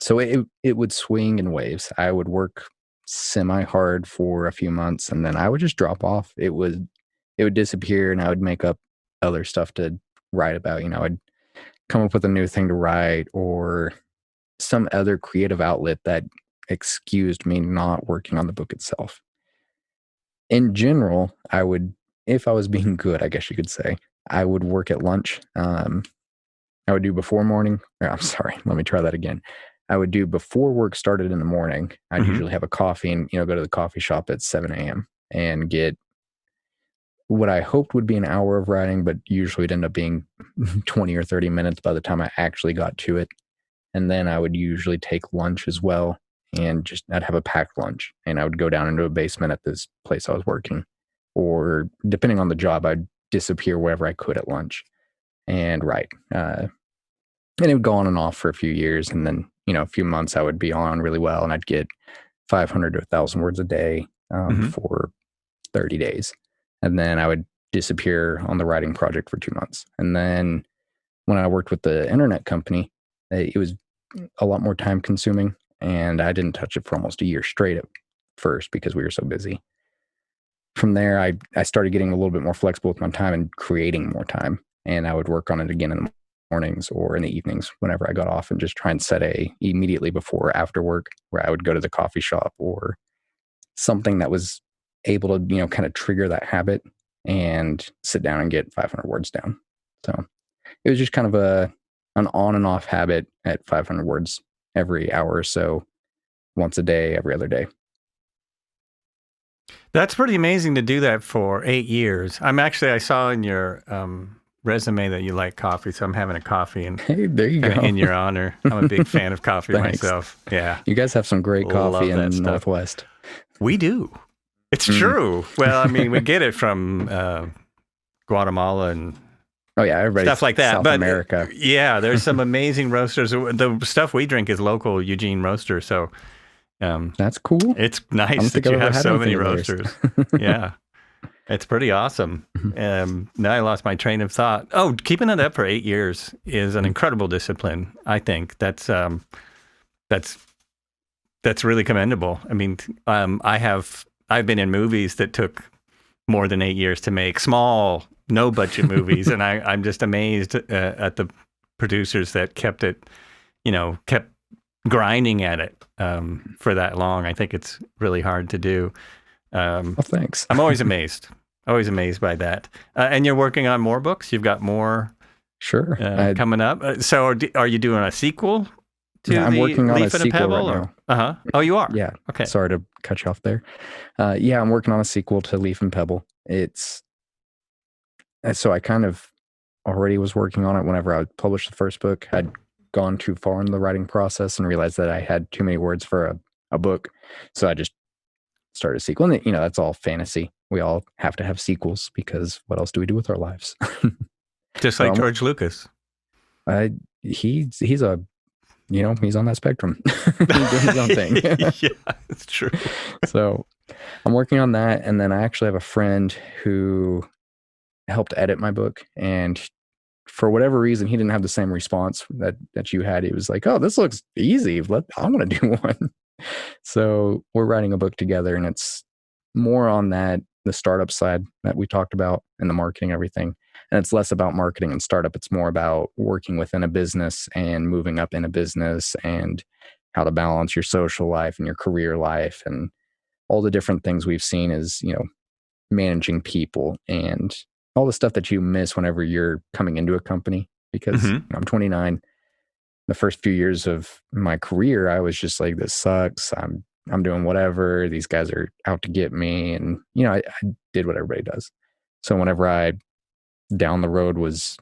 So it would swing in waves. I would work semi hard for a few months and then I would just drop off. It would disappear and I would make up other stuff to write about. I'd come up with a new thing to write or some other creative outlet that excused me not working on the book itself. In general, if I was being good, I guess you could say, I would work at lunch. I would do before morning. I'm sorry, let me try that again. I would do before work started in the morning. I'd usually have a coffee and, go to the coffee shop at 7 a.m. and get what I hoped would be an hour of writing, but usually it'd end up being 20 or 30 minutes by the time I actually got to it. And then I would usually take lunch as well. And I'd have a packed lunch and I would go down into a basement at this place I was working, or depending on the job, I'd disappear wherever I could at lunch and write. And it would go on and off for a few years. And then, a few months I would be on really well and I'd get 500 to 1,000 words a day for 30 days. And then I would disappear on the writing project for 2 months. And then when I worked with the internet company, it was a lot more time consuming. And I didn't touch it for almost a year straight at first because we were so busy. From there, I started getting a little bit more flexible with my time and creating more time. And I would work on it again in the mornings or in the evenings whenever I got off and just try and set immediately before or after work where I would go to the coffee shop or something that was able to, kind of trigger that habit and sit down and get 500 words down. So it was just kind of an on and off habit at 500 words every hour or so, once a day, every other day. That's pretty amazing to do that for 8 years. I saw in your resume that you like coffee, so I'm having a coffee hey, there you go. In your honor. I'm a big fan of coffee myself. Yeah. You guys have some great coffee in the Northwest. We do. It's true. Well, we get it from Guatemala and stuff like that. South America. Yeah, there's some amazing roasters. The stuff we drink is local Eugene roaster, so that's cool. It's nice that you have so many roasters. Yeah, it's pretty awesome. Now I lost my train of thought. Oh, keeping it up for 8 years is an incredible discipline. I think that's really commendable. I've been in movies that took more than 8 years to make, small, no budget movies, and I'm just amazed at the producers that kept grinding at it for that long. I think it's really hard to do. Well, thanks. I'm always amazed by that. And you're working on more books? You've got more sure coming up? So are you doing a sequel to I'm working on Leaf a and sequel Pebble? right now. Uh-huh. Oh, you are? Yeah. Okay. Sorry to cut you off there. I'm working on a sequel to Leaf and Pebble. So I kind of already was working on it whenever I published the first book. I'd gone too far in the writing process and realized that I had too many words for a book. So I just started a sequel. And, that's all fantasy. We all have to have sequels because what else do we do with our lives? Just like George Lucas. He's he's on that spectrum. He's doing his own thing. Yeah, it's true. So I'm working on that. And then I actually have a friend who helped edit my book. And for whatever reason, he didn't have the same response that you had. He was like, oh, this looks easy. I want to do one. So we're writing a book together, and it's more on the startup side that we talked about and the marketing, everything. And it's less about marketing and startup. It's more about working within a business and moving up in a business and how to balance your social life and your career life and all the different things we've seen is, managing people and all the stuff that you miss whenever you're coming into a company. Because I'm 29. The first few years of my career, I was just like, this sucks. I'm doing whatever. These guys are out to get me. And, I did what everybody does. So whenever I down the road was,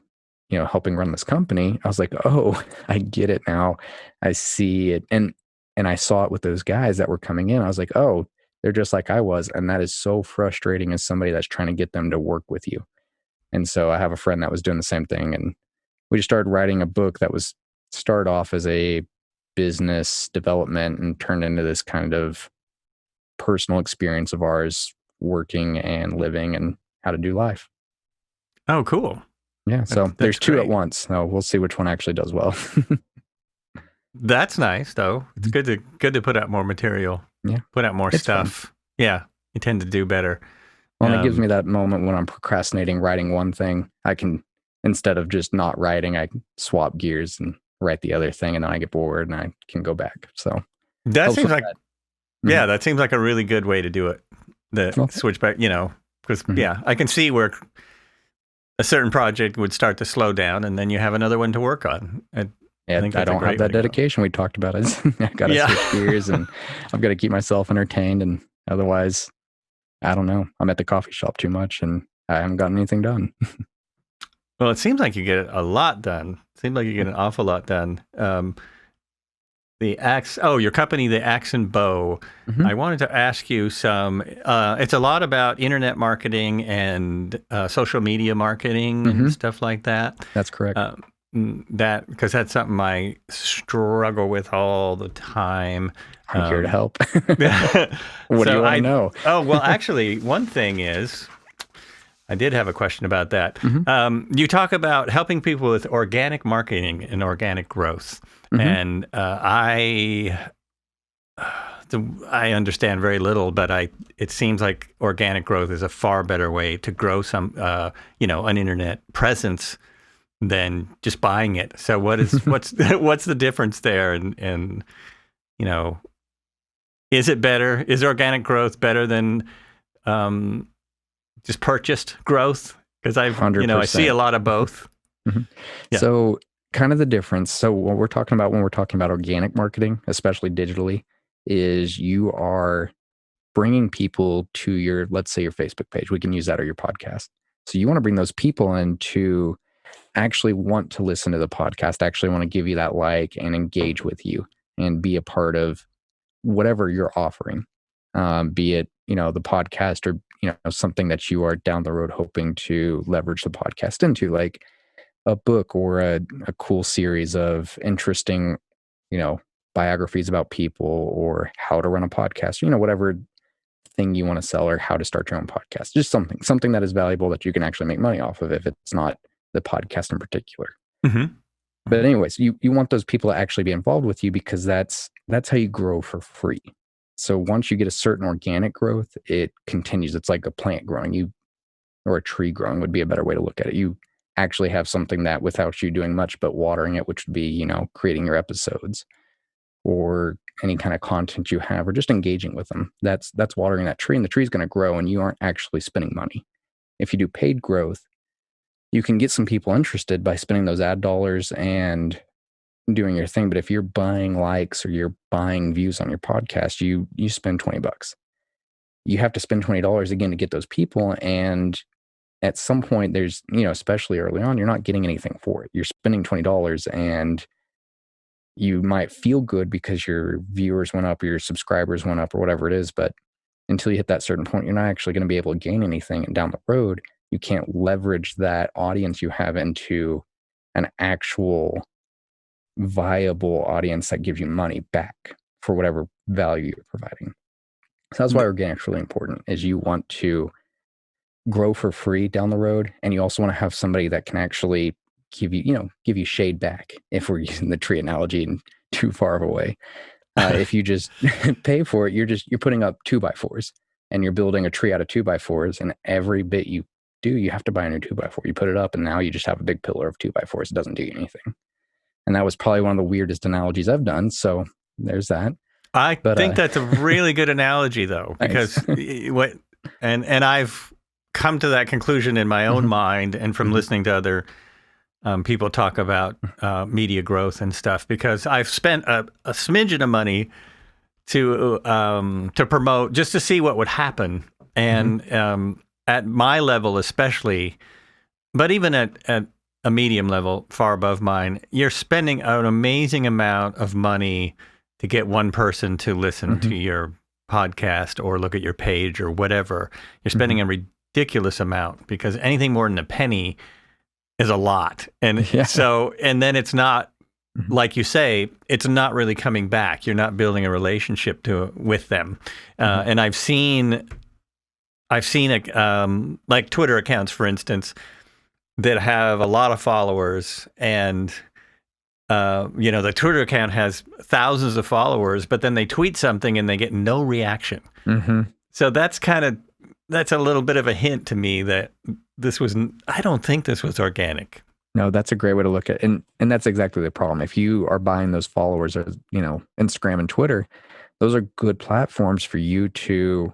helping run this company, I was like, oh, I get it now. I see it. And I saw it with those guys that were coming in. I was like, oh, they're just like I was. And that is so frustrating as somebody that's trying to get them to work with you. And so I have a friend that was doing the same thing. And we just started writing a book that was started off as a business development and turned into this kind of personal experience of ours working and living and how to do life. Oh, cool. Yeah. So there's two at once. So we'll see which one actually does well. That's nice, though. It's good to put out more material. Yeah. Put out more stuff. Fun. Yeah. You tend to do better. Well, and it gives me that moment when I'm procrastinating writing one thing. I can, instead of just not writing, I can swap gears and write the other thing, and then I get bored and I can go back. So that helps seems with like, that. yeah, that seems like a really good way to do it. The Okay. switch back, because I can see where a certain project would start to slow down, and then you have another one to work on. I think I don't have that dedication we talked about. I got to switch gears, and I've got to keep myself entertained, and otherwise, I don't know. I'm at the coffee shop too much, and I haven't gotten anything done. Well, it seems like you get a lot done. It seems like you get an awful lot done. Your company, the Axe and Bow. Mm-hmm. I wanted to ask you some. It's a lot about internet marketing and social media marketing and stuff like that. That's correct. Because that's something I struggle with all the time. I'm here to help. What do you want to know? Well, actually, one thing is, I did have a question about that. You talk about helping people with organic marketing and organic growth. And I understand very little, but it seems like organic growth is a far better way to grow an internet presence than just buying it. So what's the difference there? And is it better? Is organic growth better than just purchased growth? Because I see a lot of both. Yeah. So kind of the difference. So what we're talking about when we're talking about organic marketing, especially digitally, is you are bringing people to your, let's say your Facebook page. We can use that, or your podcast. So you want to bring those people in to actually want to listen to the podcast, actually want to give you that like and engage with you and be a part of whatever you're offering, be it, the podcast, or, something that you are down the road hoping to leverage the podcast into, like a book or a cool series of interesting, biographies about people, or how to run a podcast, whatever thing you want to sell, or how to start your own podcast. Just something that is valuable that you can actually make money off of, if it's not the podcast in particular. But anyways, you want those people to actually be involved with you, because that's how you grow for free. So once you get a certain organic growth, it continues. It's like a plant growing, or a tree growing would be a better way to look at it. You actually have something that, without you doing much but watering it, which would be, creating your episodes or any kind of content you have, or just engaging with them. That's watering that tree, and the tree is going to grow, and you aren't actually spending money. If you do paid growth, you can get some people interested by spending those ad dollars and doing your thing. But if you're buying likes, or you're buying views on your podcast, you spend $20. You have to spend $20 again to get those people. And at some point, there's, especially early on, you're not getting anything for it. You're spending $20, and you might feel good because your viewers went up, or your subscribers went up, or whatever it is. But until you hit that certain point, you're not actually going to be able to gain anything. And down the road, you can't leverage that audience you have into an actual viable audience that gives you money back for whatever value you're providing. So that's why organic is really important, is you want to grow for free down the road. And you also want to have somebody that can actually give you shade back, if we're using the tree analogy and too far of a way. If you just pay for it, you're putting up 2x4s, and you're building a tree out of 2x4s, and every bit you do, you have to buy a new 2x4. You put it up, and now you just have a big pillar of 2x4s. It doesn't do you anything. And that was probably one of the weirdest analogies I've done. So there's that. I think that's a really good analogy, though, because and I've come to that conclusion in my own mind, and from listening to other people talk about media growth and stuff, because I've spent a smidgen of money to promote, just to see what would happen. And at my level especially, but even at a medium level far above mine, you're spending an amazing amount of money to get one person to listen to your podcast or look at your page or whatever. You're spending a ridiculous amount, because anything more than a penny is a lot. And so, and then it's not, like you say, it's not really coming back. You're not building a relationship with them. And I've seen like Twitter accounts, for instance, that have a lot of followers, and the Twitter account has thousands of followers, but then they tweet something and they get no reaction. So that's kind of that's a little bit of a hint to me that I don't think this was organic. No, that's a great way to look at it. And that's exactly the problem. If you are buying those followers, or, Instagram and Twitter, those are good platforms for you to,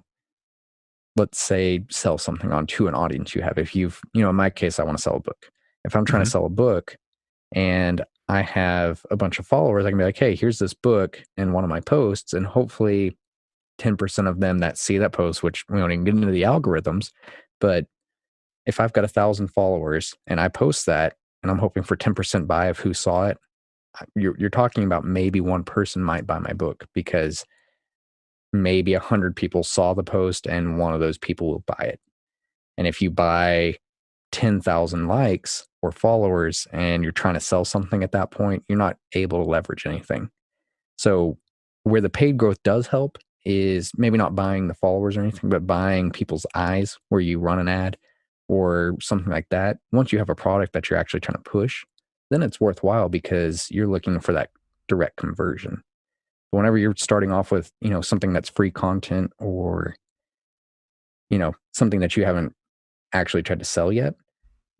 let's say, sell something on to an audience you have. If in my case, I want to sell a book. If I'm trying to sell a book and I have a bunch of followers, I can be like, hey, here's this book in one of my posts, and hopefully 10% of them that see that post, which we don't even get into the algorithms, but if I've got 1,000 followers and I post that and I'm hoping for 10% buy of who saw it, you're talking about maybe one person might buy my book because maybe 100 people saw the post and one of those people will buy it. And if you buy 10,000 likes or followers and you're trying to sell something at that point, you're not able to leverage anything. So where the paid growth does help is maybe not buying the followers or anything, but buying people's eyes where you run an ad or something like that. Once you have a product that you're actually trying to push, then it's worthwhile because you're looking for that direct conversion. But whenever you're starting off with, something that's free content or, something that you haven't actually tried to sell yet,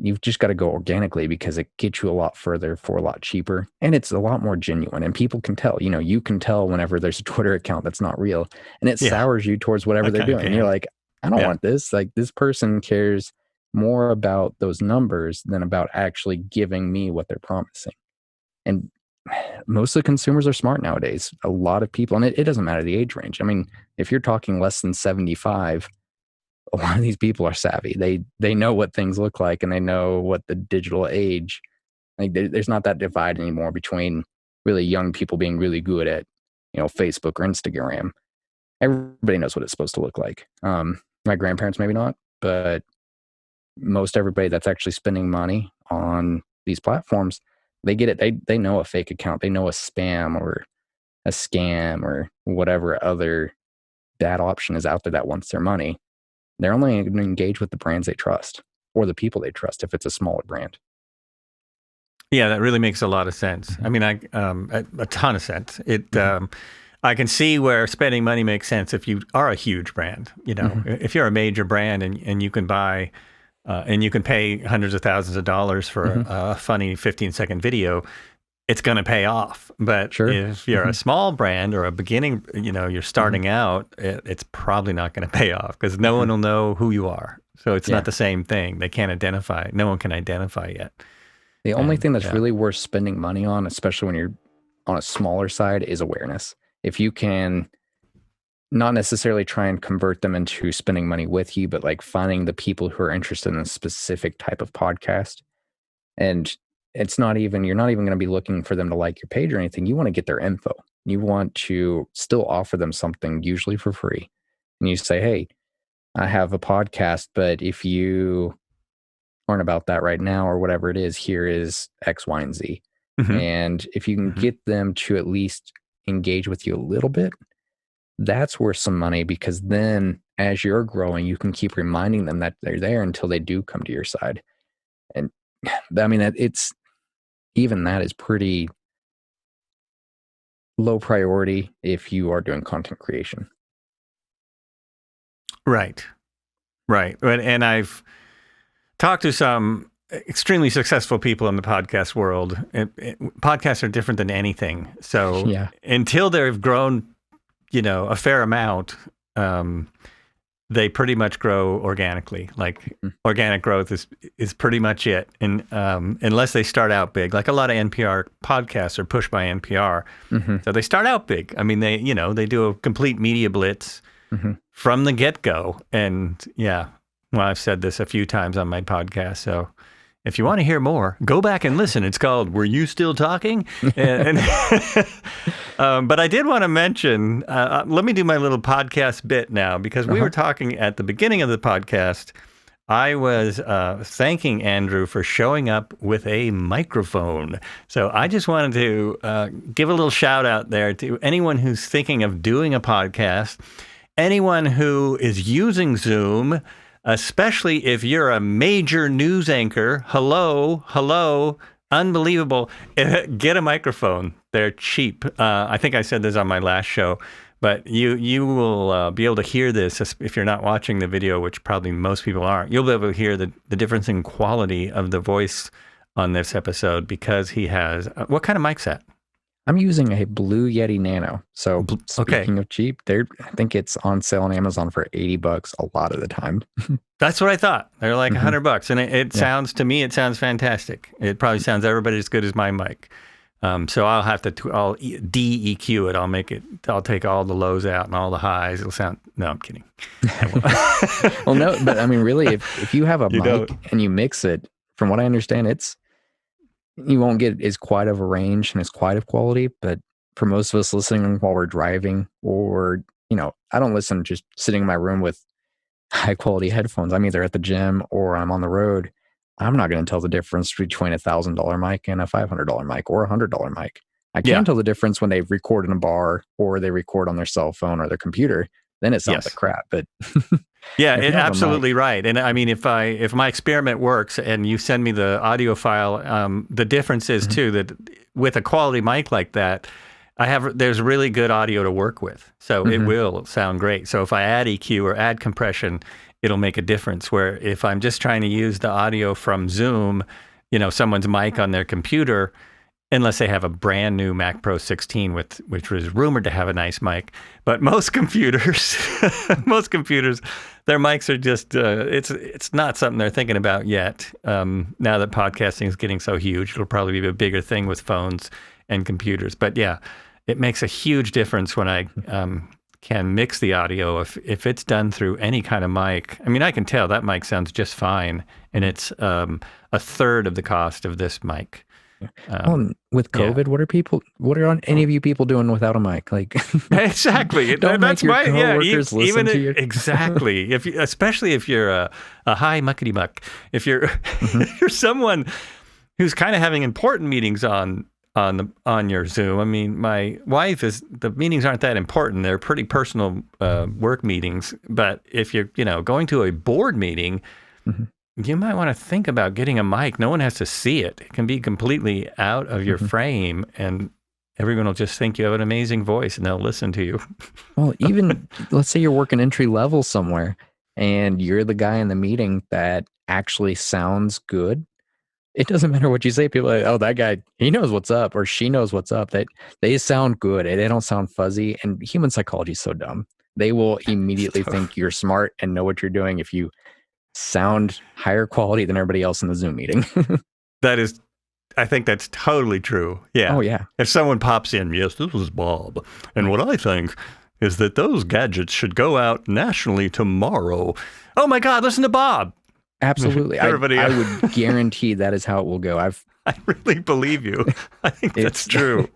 you've just got to go organically because it gets you a lot further for a lot cheaper. And it's a lot more genuine. And people can tell, you can tell whenever there's a Twitter account that's not real. And it sours you towards whatever they're doing. And you're like, I don't want this. Like, this person cares more about those numbers than about actually giving me what they're promising. And most of the consumers are smart nowadays. A lot of people, and it doesn't matter the age range. I mean, if you're talking less than 75, a lot of these people are savvy. They know what things look like, and they know what the digital age, like there's not that divide anymore between really young people being really good at, Facebook or Instagram. Everybody knows what it's supposed to look like. My grandparents, maybe not, but most everybody that's actually spending money on these platforms, they get it. They know a fake account. They know a spam or a scam or whatever other bad option is out there that wants their money. They're only going to engage with the brands they trust or the people they trust if it's a smaller brand. Yeah, that really makes a lot of sense. I mean, a ton of sense. I can see where spending money makes sense if you are a huge brand. If you're a major brand and you can buy and you can pay hundreds of thousands of dollars for a funny 15-second video, it's going to pay off. But if you're a small brand or a beginning, you're starting out, it's probably not going to pay off because no one will know who you are. So it's not the same thing. They can't identify. No one can identify yet. The only thing that's really worth spending money on, especially when you're on a smaller side, is awareness. If you can not necessarily try and convert them into spending money with you, but like finding the people who are interested in a specific type of podcast. And you're not even going to be looking for them to like your page or anything. You want to get their info. You want to still offer them something, usually for free. And you say, hey, I have a podcast, but if you aren't about that right now or whatever it is, here is X, Y, and Z. And if you can get them to at least engage with you a little bit, that's worth some money, because then as you're growing, you can keep reminding them that they're there until they do come to your side. And I mean, that is pretty low priority if you are doing content creation. Right. And I've talked to some extremely successful people in the podcast world. Podcasts are different than anything. So until they've grown, a fair amount, they pretty much grow organically. Like organic growth is pretty much it. And unless they start out big, like a lot of NPR podcasts are pushed by NPR. So they start out big. I mean, they do a complete media blitz from the get-go. And I've said this a few times on my podcast. So if you want to hear more, go back and listen. It's called "Were You Still Talking?" But I did want to mention, let me do my little podcast bit now, because we were talking at the beginning of the podcast. I was thanking Andrew for showing up with a microphone. So I just wanted to give a little shout out there to anyone who's thinking of doing a podcast, anyone who is using Zoom, especially if you're a major news anchor. Hello, unbelievable. Get a microphone. They're cheap. I think I said this on my last show, But you will be able to hear this if you're not watching the video, which probably most people aren't. You'll be able to hear the difference in quality of the voice on this episode because he has what kind of mic set? I'm using a Blue Yeti Nano. So speaking of cheap, I think it's on sale on Amazon for $80 a lot of the time. That's what I thought. They're like $100, and it sounds to me, it sounds fantastic. It probably sounds everybody as good as my mic. So I'll have to, I'll de-EQ it. I'll take all the lows out and all the highs. It'll sound, no, I'm kidding. Well, no, but I mean, really, if you have a mic and you mix it, from what I understand, you won't get as quite of a range and as quite of quality. But for most of us listening while we're driving, or, I don't listen just sitting in my room with high quality headphones. I'm either at the gym or I'm on the road. I'm not going to tell the difference between $1,000 mic and a $500 mic or a $100 mic. I can tell the difference when they record in a bar or they record on their cell phone or their computer. Then it sounds like crap. But yeah, absolutely right. And I mean, if my experiment works and you send me the audio file, the difference is too that with a quality mic like that, there's really good audio to work with. So it will sound great. So if I add EQ or add compression, it'll make a difference. Where if I'm just trying to use the audio from Zoom, someone's mic on their computer, unless they have a brand new Mac Pro 16, which was rumored to have a nice mic, but most computers, their mics are just it's not something they're thinking about yet. Now that podcasting is getting so huge, it'll probably be a bigger thing with phones and computers. But yeah, it makes a huge difference when I can mix the audio if it's done through any kind of mic. I mean, I can tell that mic sounds just fine, and it's a third of the cost of this mic. With COVID, what are any of you people doing without a mic? Like exactly, that's my even to you. Exactly. Especially if you're a high muckety muck, if you're you're someone who's kind of having important meetings on your Zoom. I mean, my wife the meetings aren't that important. They're pretty personal work meetings. But if you're, going to a board meeting, you might want to think about getting a mic. No one has to see it. It can be completely out of your frame, and everyone will just think you have an amazing voice, and they'll listen to you. Well, even let's say you're working entry level somewhere, and you're the guy in the meeting that actually sounds good. It doesn't matter what you say. People are like, oh, that guy, he knows what's up, or she knows what's up. They sound good. They don't sound fuzzy. And human psychology is so dumb. They will immediately think you're smart and know what you're doing if you sound higher quality than everybody else in the Zoom meeting. I think that's totally true. Yeah. Oh, yeah. If someone pops in, yes, this is Bob. And what I think is that those gadgets should go out nationally tomorrow. Oh, my God, listen to Bob. Absolutely. I would guarantee that is how it will go. I really believe you. I think that's true.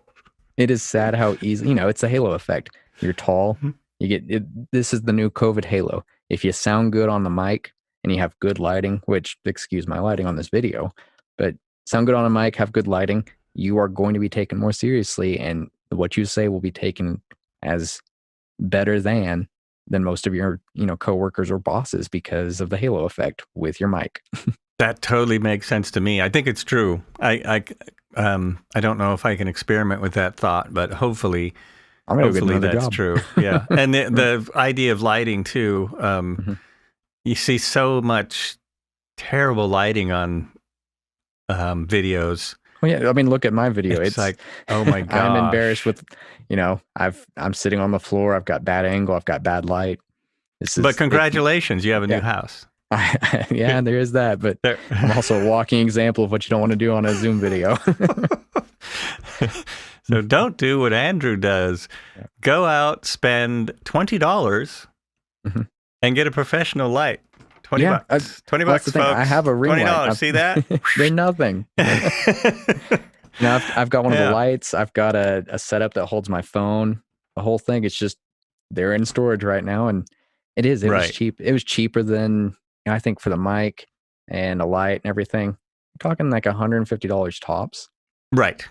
It is sad how easy, it's the halo effect. You're tall. You get it. This is the new COVID halo. If you sound good on the mic and you have good lighting, which, excuse my lighting on this video, but sound good on a mic, have good lighting, you are going to be taken more seriously. And what you say will be taken as better than most of your, coworkers or bosses because of the halo effect with your mic. That totally makes sense to me. I think it's true. I don't know if I can experiment with that thought, but hopefully that's true. Yeah. And the idea of lighting too, you see so much terrible lighting on videos. Well, yeah, I mean, look at my video. It's like, oh my God. I'm embarrassed with, I'm sitting on the floor. I've got bad angle. I've got bad light. But congratulations, you have a new house. Yeah, there is that. But I'm also a walking example of what you don't want to do on a Zoom video. So don't do what Andrew does. Yeah. Go out, spend $20 and get a professional light. $20. $20, folks. I have a ring $20. Light. See that? They're nothing. Now I've got one of the lights. I've got a setup that holds my phone. The whole thing. It's just they're in storage right now, and it is. It was cheap. It was cheaper than I think for the mic and a light and everything. I'm talking like $150 tops. Right.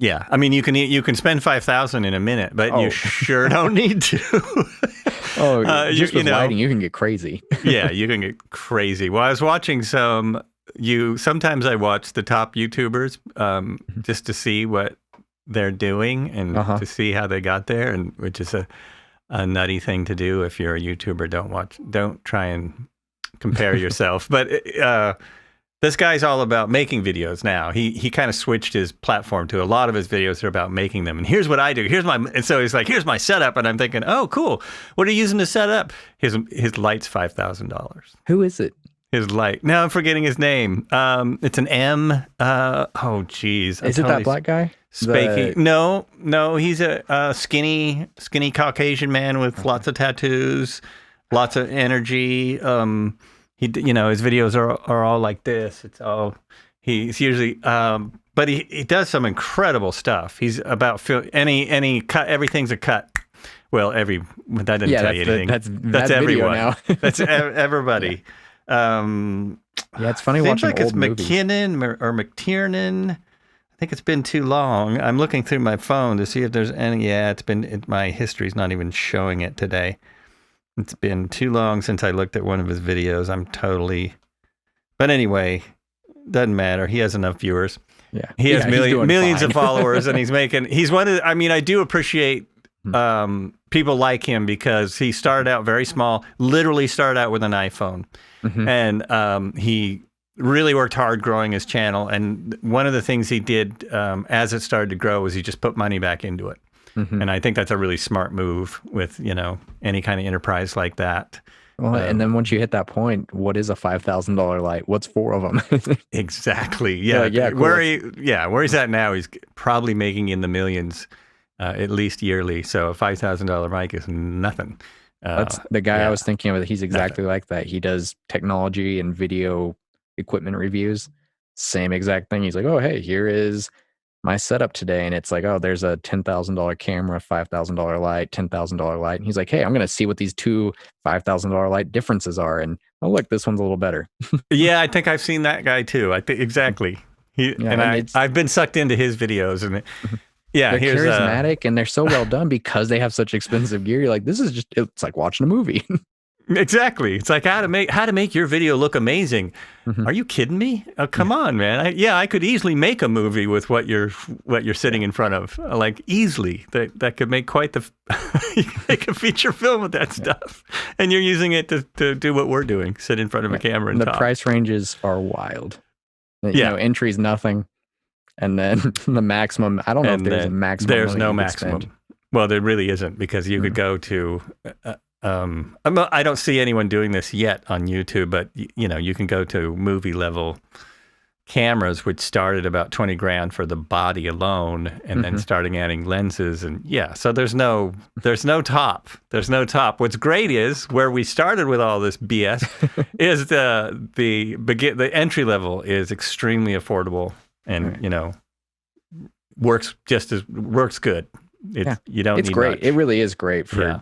Yeah, I mean, you can spend $5,000 in a minute, but you sure don't need to. Just with lighting, you can get crazy. Yeah, you can get crazy. Well, I was watching sometimes I watch the top YouTubers just to see what they're doing and to see how they got there, and which is a nutty thing to do if you're a YouTuber. Don't try and compare yourself. But this guy's all about making videos now. He kind of switched his platform to a lot of his videos are about making them. And here's what I do. And so he's like, here's my setup. And I'm thinking, oh, cool. What are you using to set up? His light's $5,000. Who is it? His light. Now I'm forgetting his name. It's an M. Oh, geez. Is it that black guy? Spakey. No. He's a skinny Caucasian man with lots of tattoos, lots of energy. His videos are all like this. It's all he's usually, but he does some incredible stuff. He's about any cut. Everything's a cut. Well, that didn't tell you anything. That's everyone. Now. That's everybody. It's funny watching old movies. McKinnon or McTiernan. I think it's been too long. I'm looking through my phone to see if there's any. Yeah, my history's not even showing it today. It's been too long since I looked at one of his videos. But anyway, doesn't matter. He has enough viewers. Yeah. He has millions of followers, and I do appreciate people like him because he started out very small, literally started out with an iPhone. And he really worked hard growing his channel. And one of the things he did as it started to grow was he just put money back into it. And I think that's a really smart move with, any kind of enterprise like that. Well, and then once you hit that point, what is a $5,000 light? What's 4 of them? Exactly. Yeah. Cool. Where he's at now, he's probably making in the millions, at least yearly. So a $5,000 mic is nothing. That's the guy I was thinking of. He's exactly like that. He does technology and video equipment reviews. Same exact thing. He's like, oh, hey, here is my setup today. And it's like, oh, there's a $10,000 camera, $5,000 light, $10,000 light. And he's like, hey, I'm going to see what these two $5,000 light differences are. And oh, look, this one's a little better. Yeah, I think I've seen that guy too. I think exactly. I've been sucked into his videos and they're charismatic and they're so well done because they have such expensive gear. You're like, it's like watching a movie. Exactly. It's like how to make your video look amazing. Are you kidding me? Oh, come on, man. I could easily make a movie with what you're sitting in front of. Like easily. That could make quite the you can make a feature film with that stuff. And you're using it to do what we're doing, sit in front of a camera and the talk. Price ranges are wild. Entry's nothing. And then the maximum, I don't know if there's a maximum. There's no maximum. Well, there really isn't because you could go to I don't see anyone doing this yet on YouTube, but you can go to movie level cameras, which start at about $20,000 for the body alone, and then starting adding lenses and so there's no top. There's no top. What's great is where we started with all this BS is the entry level is extremely affordable and works good. You don't. It's need great. much. It really is great for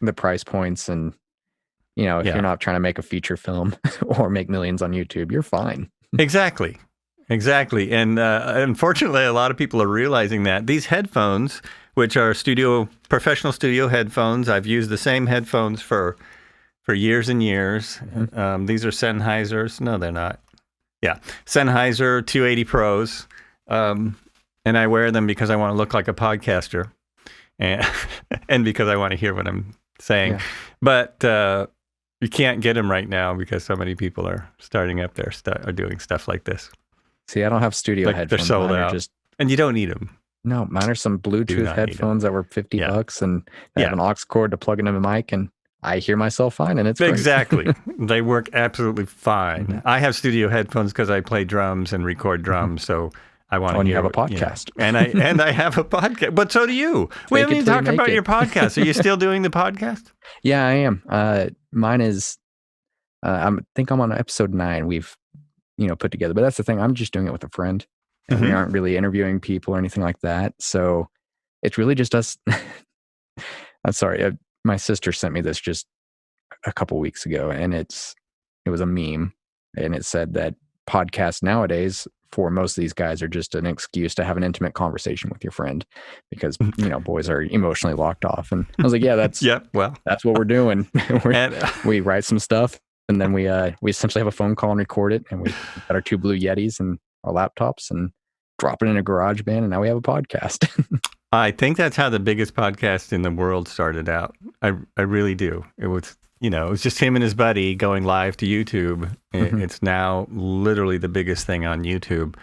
the price points, and if you're not trying to make a feature film or make millions on YouTube, you're fine. Exactly. And unfortunately, a lot of people are realizing that these headphones, which are professional studio headphones, I've used the same headphones for years and years. These are Sennheisers. No, they're not. Yeah, Sennheiser 280 Pros. And I wear them because I want to look like a podcaster, and because I want to hear what I'm saying. But you can't get them right now because so many people are starting up there, are doing stuff like this. See, I don't have studio headphones. They're sold out, and you don't need them. No, mine are some Bluetooth headphones that were $50, and they have an aux cord to plug into my mic, and I hear myself fine, and it's great. Exactly. They work absolutely fine. I have studio headphones because I play drums and record drums, so I want to hear. You have a podcast. And I have a podcast, but so do you. We haven't even talked about your podcast. Are you still doing the podcast? Yeah, I am. Mine is, I think I'm on episode 9 we've, put together, but that's the thing. I'm just doing it with a friend, and we aren't really interviewing people or anything like that. So it's really just us. I'm sorry. My sister sent me this just a couple weeks ago, and it was a meme, and it said that podcasts nowadays for most of these guys are just an excuse to have an intimate conversation with your friend because boys are emotionally locked off. And I was like, that's that's what we're doing. We write some stuff, and then we essentially have a phone call and record it, and we got our 2 Blue Yetis and our laptops, and drop it in a garage band, and now we have a podcast. I think that's how the biggest podcast in the world started out. I really do. It was, it was just him and his buddy going live to YouTube. It's now literally the biggest thing on YouTube.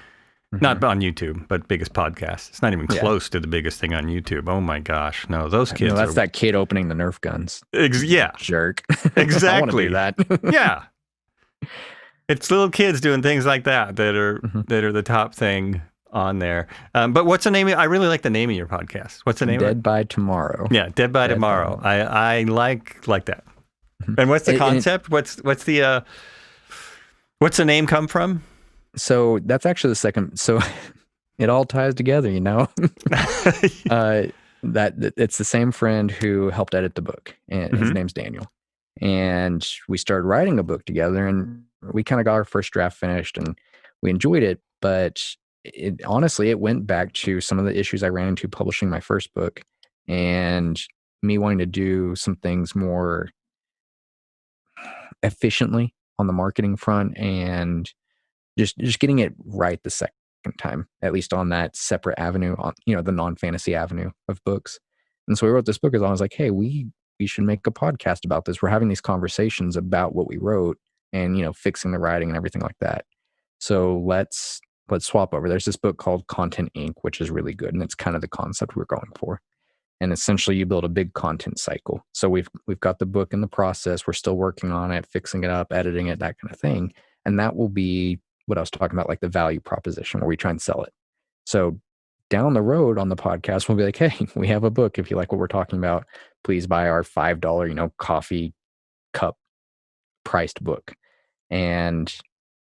Not on YouTube, but biggest podcast. It's not even close to the biggest thing on YouTube. Oh my gosh. No, those kids. That's that kid opening the Nerf guns. Yeah. Jerk. Exactly. I want to do that. Yeah. It's little kids doing things like that are the top thing on there. But what's the name? I really like the name of your podcast. What's the name? Dead by Tomorrow. Yeah, Dead by Tomorrow. I like that. And what's the concept? What's the name come from? So that's actually the second. So it all ties together, that it's the same friend who helped edit the book, and his name's Daniel. And we started writing a book together, and we kind of got our first draft finished, and we enjoyed it. But honestly, it went back to some of the issues I ran into publishing my first book, and me wanting to do some things more efficiently on the marketing front, and just getting it right the second time, at least on that separate avenue, on the non-fantasy avenue of books. And so we wrote this book as I was like, hey, we should make a podcast about this. We're having these conversations about what we wrote and fixing the writing and everything like that. So let's swap over. There's this book called Content Inc., which is really good, and it's kind of the concept we're going for. And essentially you build a big content cycle. So we've got the book in the process. We're still working on it, fixing it up, editing it, that kind of thing. And that will be what I was talking about, like the value proposition where we try and sell it. So down the road on the podcast, we'll be like, hey, we have a book. If you like what we're talking about, please buy our $5, coffee cup priced book. And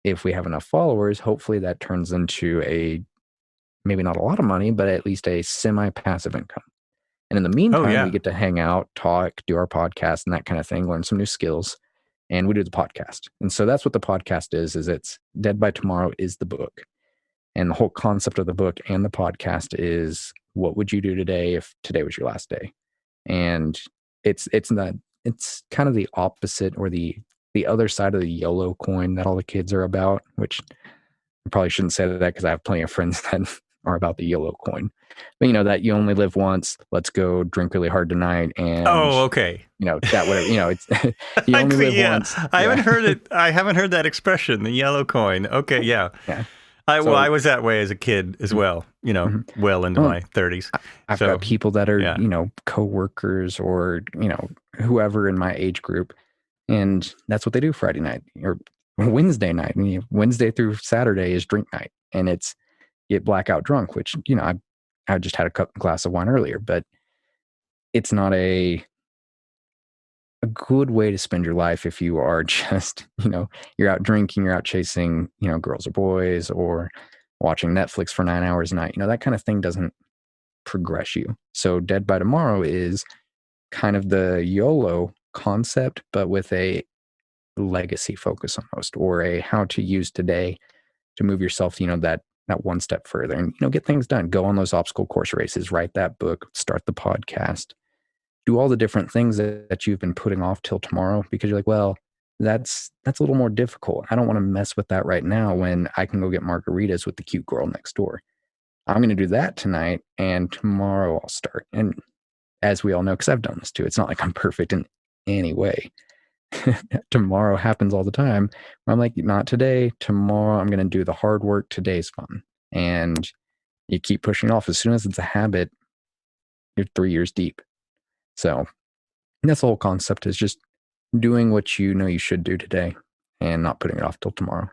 if we have enough followers, hopefully that turns into maybe not a lot of money, but at least a semi-passive income. And in the meantime, we get to hang out, talk, do our podcast and that kind of thing, learn some new skills. And we do the podcast. And so that's what the podcast is it's Dead by Tomorrow is the book. And the whole concept of the book and the podcast is, what would you do today if today was your last day? And it's kind of the opposite, or the other side of the YOLO coin that all the kids are about, which I probably shouldn't say that because I have plenty of friends that are about the YOLO coin. But that you only live once, let's go drink really hard tonight. And okay. That whatever, it's you only live once. I haven't heard it. I haven't heard that expression, the yellow coin. Okay. Yeah. I was that way as a kid as well, well into my 30s. I've got people that are, coworkers or, whoever in my age group. And that's what they do Friday night or Wednesday night. Wednesday through Saturday is drink night, and it's get blackout drunk, which, I just had a glass of wine earlier, but it's not a good way to spend your life if you are just, you're out drinking, you're out chasing, girls or boys, or watching Netflix for 9 hours a night. That kind of thing doesn't progress you. So Dead by Tomorrow is kind of the YOLO concept, but with a legacy focus almost, or a how to use today to move yourself, that one step further and, get things done. Go on those obstacle course races, write that book, start the podcast, do all the different things that you've been putting off till tomorrow because you're like, well, that's a little more difficult. I don't want to mess with that right now when I can go get margaritas with the cute girl next door. I'm going to do that tonight, and tomorrow I'll start. And as we all know, because I've done this too, it's not like I'm perfect in any way. Tomorrow happens all the time. I'm like, not today. Tomorrow I'm going to do the hard work. Today's fun. And you keep pushing it off. As soon as it's a habit, you're 3 years deep. So that's the whole concept, is just doing what you should do today and not putting it off till tomorrow.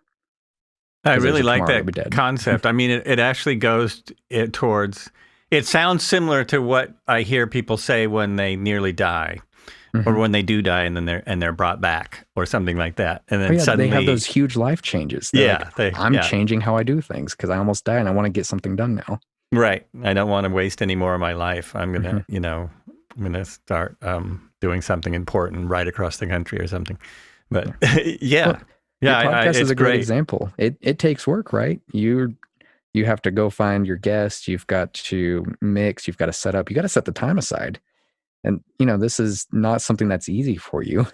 I really like that concept. I mean, it actually goes towards, it sounds similar to what I hear people say when they nearly die. Or when they do die and then they're brought back or something like that. And then suddenly they have those huge life changes. I'm changing how I do things because I almost died and I want to get something done now. Right. I don't want to waste any more of my life. I'm going to, I'm going to start doing something important right across the country or something. But your podcast is a great example. It takes work, right? You have to go find your guests. You've got to mix. You've got to set up. You got to set the time aside. And, this is not something that's easy for you.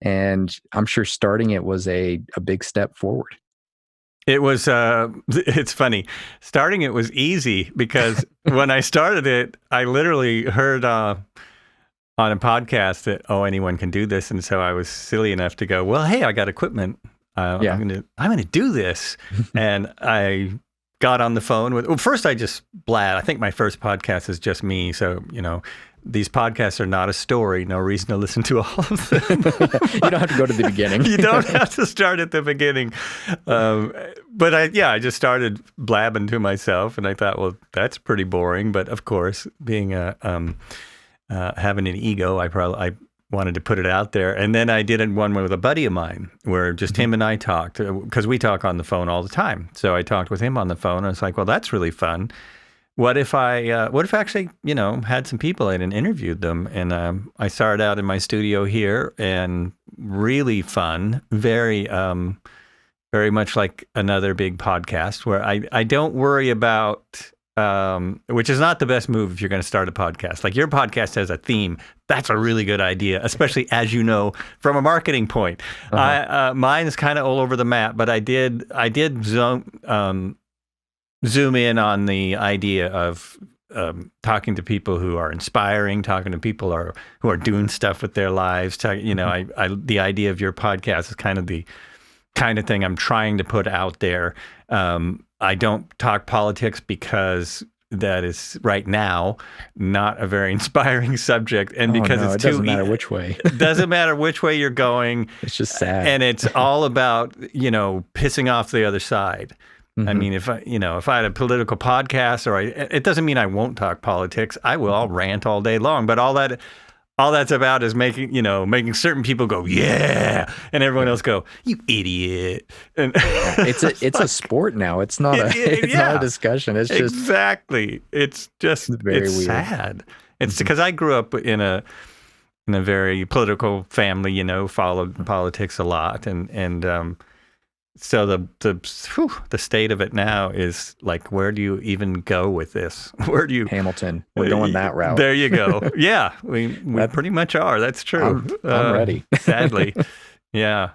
And I'm sure starting it was a big step forward. It was, it's funny. Starting it was easy because when I started it, I literally heard on a podcast that, anyone can do this. And so I was silly enough to go, well, hey, I got equipment. I'm gonna do this. And I got on the phone with, first I just blabbed. I think my first podcast is just me. So, these podcasts are not a story. No reason to listen to all of them. You don't have to go to the beginning. You don't have to start at the beginning. But I just started blabbing to myself, and I thought, well, that's pretty boring. But of course, being having an ego, I wanted to put it out there. And then I did one with a buddy of mine where just him and I talked, because we talk on the phone all the time. So I talked with him on the phone, and I was like, well, that's really fun. What if I actually, had some people in and interviewed them? And I started out in my studio here, and really fun, very, very much like another big podcast where I don't worry about, which is not the best move if you're going to start a podcast. Like your podcast has a theme. That's a really good idea, especially as you know, from a marketing point. Mine is kind of all over the map, but I did zoom in on the idea of talking to people who are inspiring, talking to people who are doing stuff with their lives. The idea of your podcast is kind of the kind of thing I'm trying to put out there. I don't talk politics because that is right now not a very inspiring subject, and because it doesn't matter which way. It doesn't matter which way you're going. It's just sad, and it's all about pissing off the other side. I mean, if I had a political podcast, it doesn't mean I won't talk politics. I will. I'll rant all day long. But all that's about is making certain people go, yeah, and everyone else go, you idiot. And it's a sport now. It's not not a discussion. It's just exactly. It's just very weird. Sad. It's because I grew up in a very political family. Followed politics a lot, and so the state of it now is like, where do you even go with this? Where do you Hamilton? We're going that route. There you go. Yeah, we pretty much are. That's true. I'm ready. Sadly, yeah,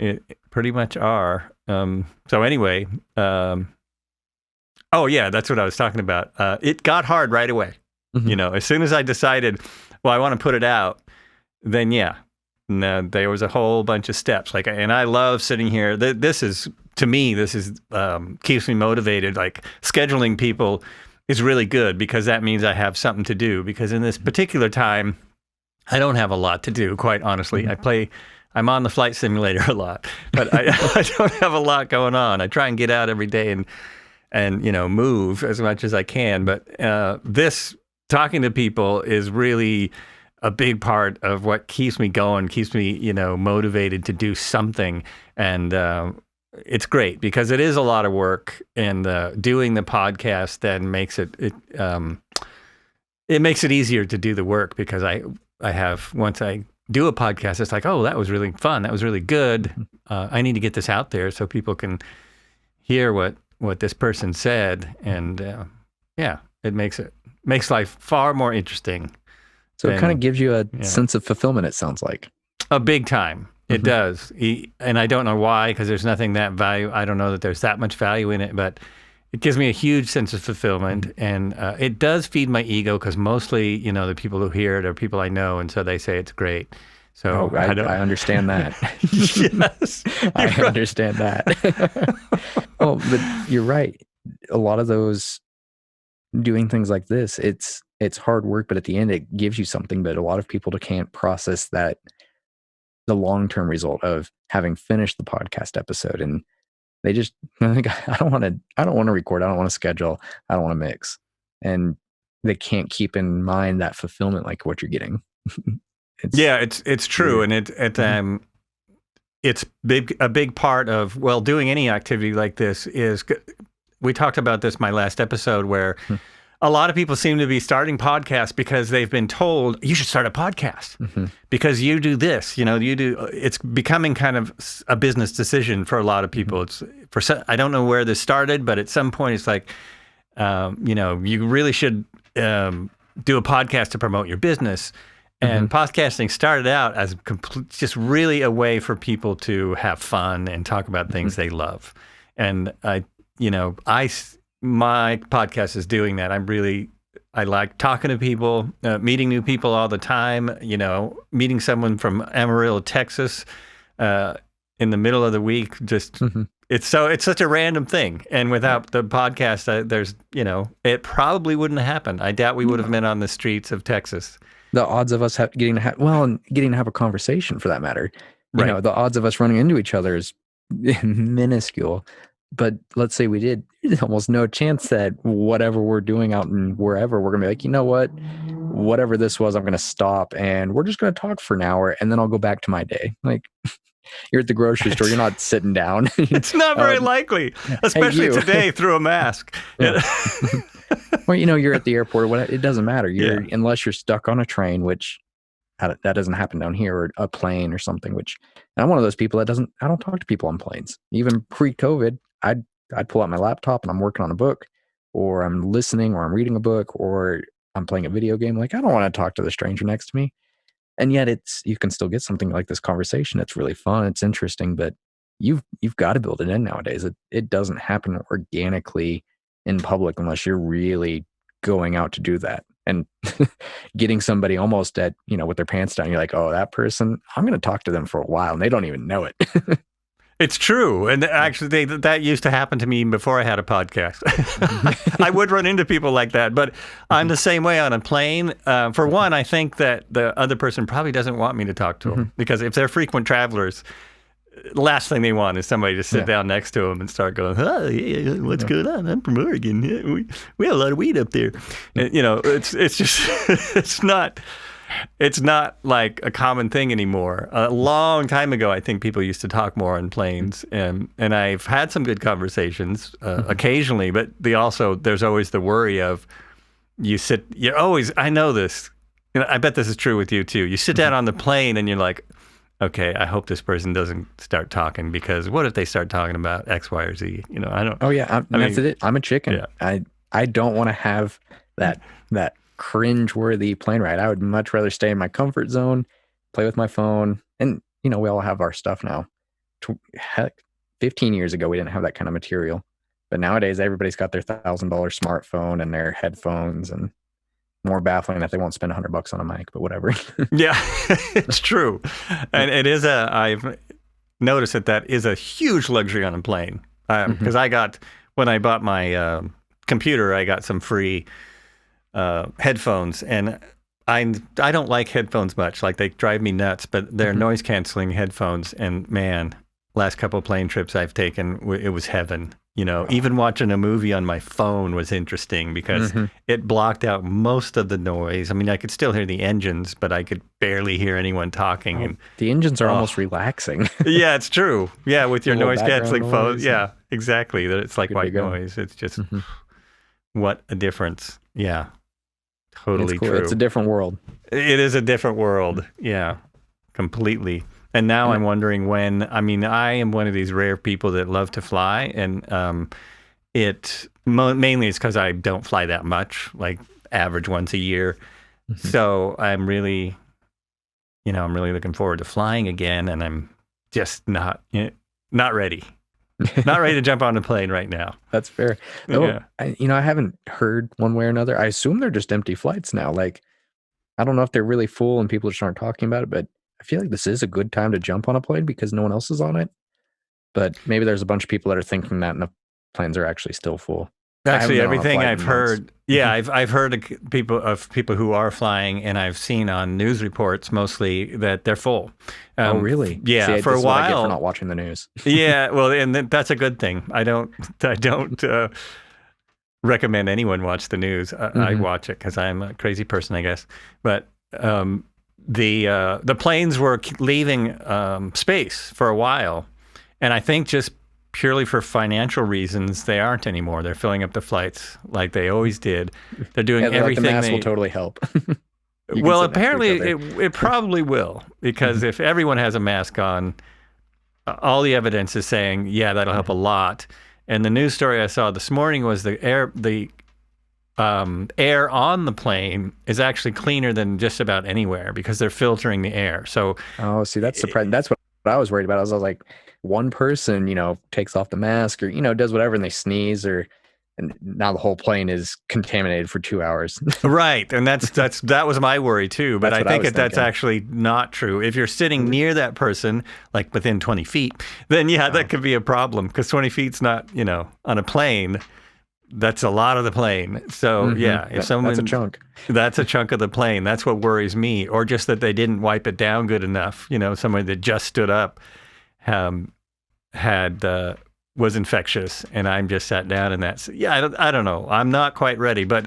it pretty much are. So anyway, that's what I was talking about. It got hard right away. As soon as I decided, well, I want to put it out, then yeah. And there was a whole bunch of steps. And I love sitting here. This is keeps me motivated. Like scheduling people is really good because that means I have something to do. Because in this particular time, I don't have a lot to do. Quite honestly, I'm on the flight simulator a lot, but I don't have a lot going on. I try and get out every day and move as much as I can. But this talking to people is really a big part of what keeps me going, keeps me, motivated to do something. And it's great because it is a lot of work, and doing the podcast then makes it makes it easier to do the work, because I have, once I do a podcast, it's like, oh, that was really fun. That was really good. I need to get this out there so people can hear what this person said. And it makes life far more interesting. So it kind of gives you a sense of fulfillment, it sounds like. A big time. It does. And I don't know why, because there's nothing that value. I don't know that there's that much value in it, but it gives me a huge sense of fulfillment. And it does feed my ego, because mostly, the people who hear it are people I know. And so they say it's great. So I understand that. Yes. I understand that. Oh, but you're right. A lot of those doing things like this, it's hard work, but at the end it gives you something. But a lot of people can't process that, the long-term result of having finished the podcast episode, and they just think, I don't want to record, I don't want to schedule, I don't want to mix, and they can't keep in mind that fulfillment like what you're getting. It's true, and it's a big part of doing any activity like this is. We talked about this in my last episode, where a lot of people seem to be starting podcasts because they've been told you should start a podcast because you do this, it's becoming kind of a business decision for a lot of people. I don't know where this started, but at some point it's like, you really should do a podcast to promote your business. And podcasting started out as just really a way for people to have fun and talk about things they love. And my podcast is doing that. I like talking to people, meeting new people all the time, meeting someone from Amarillo, Texas, in the middle of the week, just it's such a random thing. And without the podcast, it probably wouldn't have happened. I doubt we would have been on the streets of Texas. The odds of us getting to have a conversation, for that matter, Right. The odds of us running into each other is minuscule. But let's say we did, there's almost no chance that whatever we're doing out in wherever, we're going to be like, you know what, whatever this was, I'm going to stop and we're just going to talk for an hour and then I'll go back to my day. Like, you're at the grocery store, you're not sitting down. It's not very likely, especially today through a mask. Yeah. Well, you're at the airport, it doesn't matter. Unless you're stuck on a train, which that doesn't happen down here, or a plane or something, and I'm one of those people I don't talk to people on planes. Even pre-COVID, I'd pull out my laptop and I'm working on a book, or I'm listening, or I'm reading a book, or I'm playing a video game. Like, I don't want to talk to the stranger next to me. And yet you can still get something like this conversation. It's really fun. It's interesting, but you've got to build it in nowadays. It doesn't happen organically in public unless you're really going out to do that and getting somebody almost at, with their pants down. You're like, oh, that person, I'm going to talk to them for a while and they don't even know it. It's true. And actually, that used to happen to me even before I had a podcast. I would run into people like that, but I'm the same way on a plane. For one, I think that the other person probably doesn't want me to talk to them, because if they're frequent travelers, the last thing they want is somebody to sit down next to them and start going, oh, yeah, what's going on? I'm from Oregon. Yeah, we have a lot of weed up there. And, it's just, it's not like a common thing anymore. A long time ago, I think people used to talk more on planes, and I've had some good conversations occasionally, but there's always the worry of I know this. I bet this is true with you too. You sit down on the plane and you're like, okay, I hope this person doesn't start talking, because what if they start talking about X, Y, or Z? I don't. Oh yeah, that's it. I'm a chicken. Yeah. I don't want to have that cringe-worthy plane ride. I would much rather stay in my comfort zone, play with my phone, and we all have our stuff now. Heck, 15 years ago we didn't have that kind of material, but nowadays everybody's got their $1,000 smartphone and their headphones, and more baffling that they won't spend $100 on a mic, but whatever. Yeah, it's true, and it is I've noticed that is a huge luxury on a plane, because when I bought my computer, I got some free headphones, and I don't like headphones much. Like, they drive me nuts, but they're noise canceling headphones. And man, last couple of plane trips I've taken, it was heaven. Even watching a movie on my phone was interesting, because it blocked out most of the noise. I mean, I could still hear the engines, but I could barely hear anyone talking. And the engines are almost relaxing. Yeah, it's true. Yeah, with your noise canceling phone. Yeah, exactly. It's like white noise. It's just what a difference. Yeah. Totally cool. True. It's a different world. It is a different world. Yeah, completely. And now I'm wondering when, I am one of these rare people that love to fly, and mainly it's because I don't fly that much, like average once a year. So I'm really looking forward to flying again, and I'm just not ready. Not ready to jump on a plane right now. That's fair. No, yeah. I haven't heard one way or another. I assume they're just empty flights now. Like, I don't know if they're really full and people just aren't talking about it, but I feel like this is a good time to jump on a plane because no one else is on it. But maybe there's a bunch of people that are thinking that, and the planes are actually still full. Actually, everything I've heard, I've heard of people who are flying, and I've seen on news reports mostly that they're full. Oh, really? Yeah, see, for a while. What I get for not watching the news. Yeah, well, and that's a good thing. I don't recommend anyone watch the news. I watch it because I'm a crazy person, I guess. But the planes were leaving space for a while, and I think just purely for financial reasons, they aren't anymore. They're filling up the flights like they always did. They're doing everything. The mask will totally help. Well, apparently it probably will, because if everyone has a mask on, all the evidence is saying, yeah, that'll help a lot. And the news story I saw this morning was the air on the plane is actually cleaner than just about anywhere, because they're filtering the air. So, see, that's surprising. That's what I was worried about. I was like, one person, takes off the mask or, does whatever and they sneeze and now the whole plane is contaminated for 2 hours. Right. And that was my worry too. But I think that's actually not true. If you're sitting near that person, like within 20 feet, then that could be a problem because 20 feet's not, on a plane. That's a lot of the plane. So if someone, that's a chunk. That's a chunk of the plane. That's what worries me. Or just that they didn't wipe it down good enough. Somebody that just stood up was infectious, and I'm just sat down in that. I don't know. I'm not quite ready, but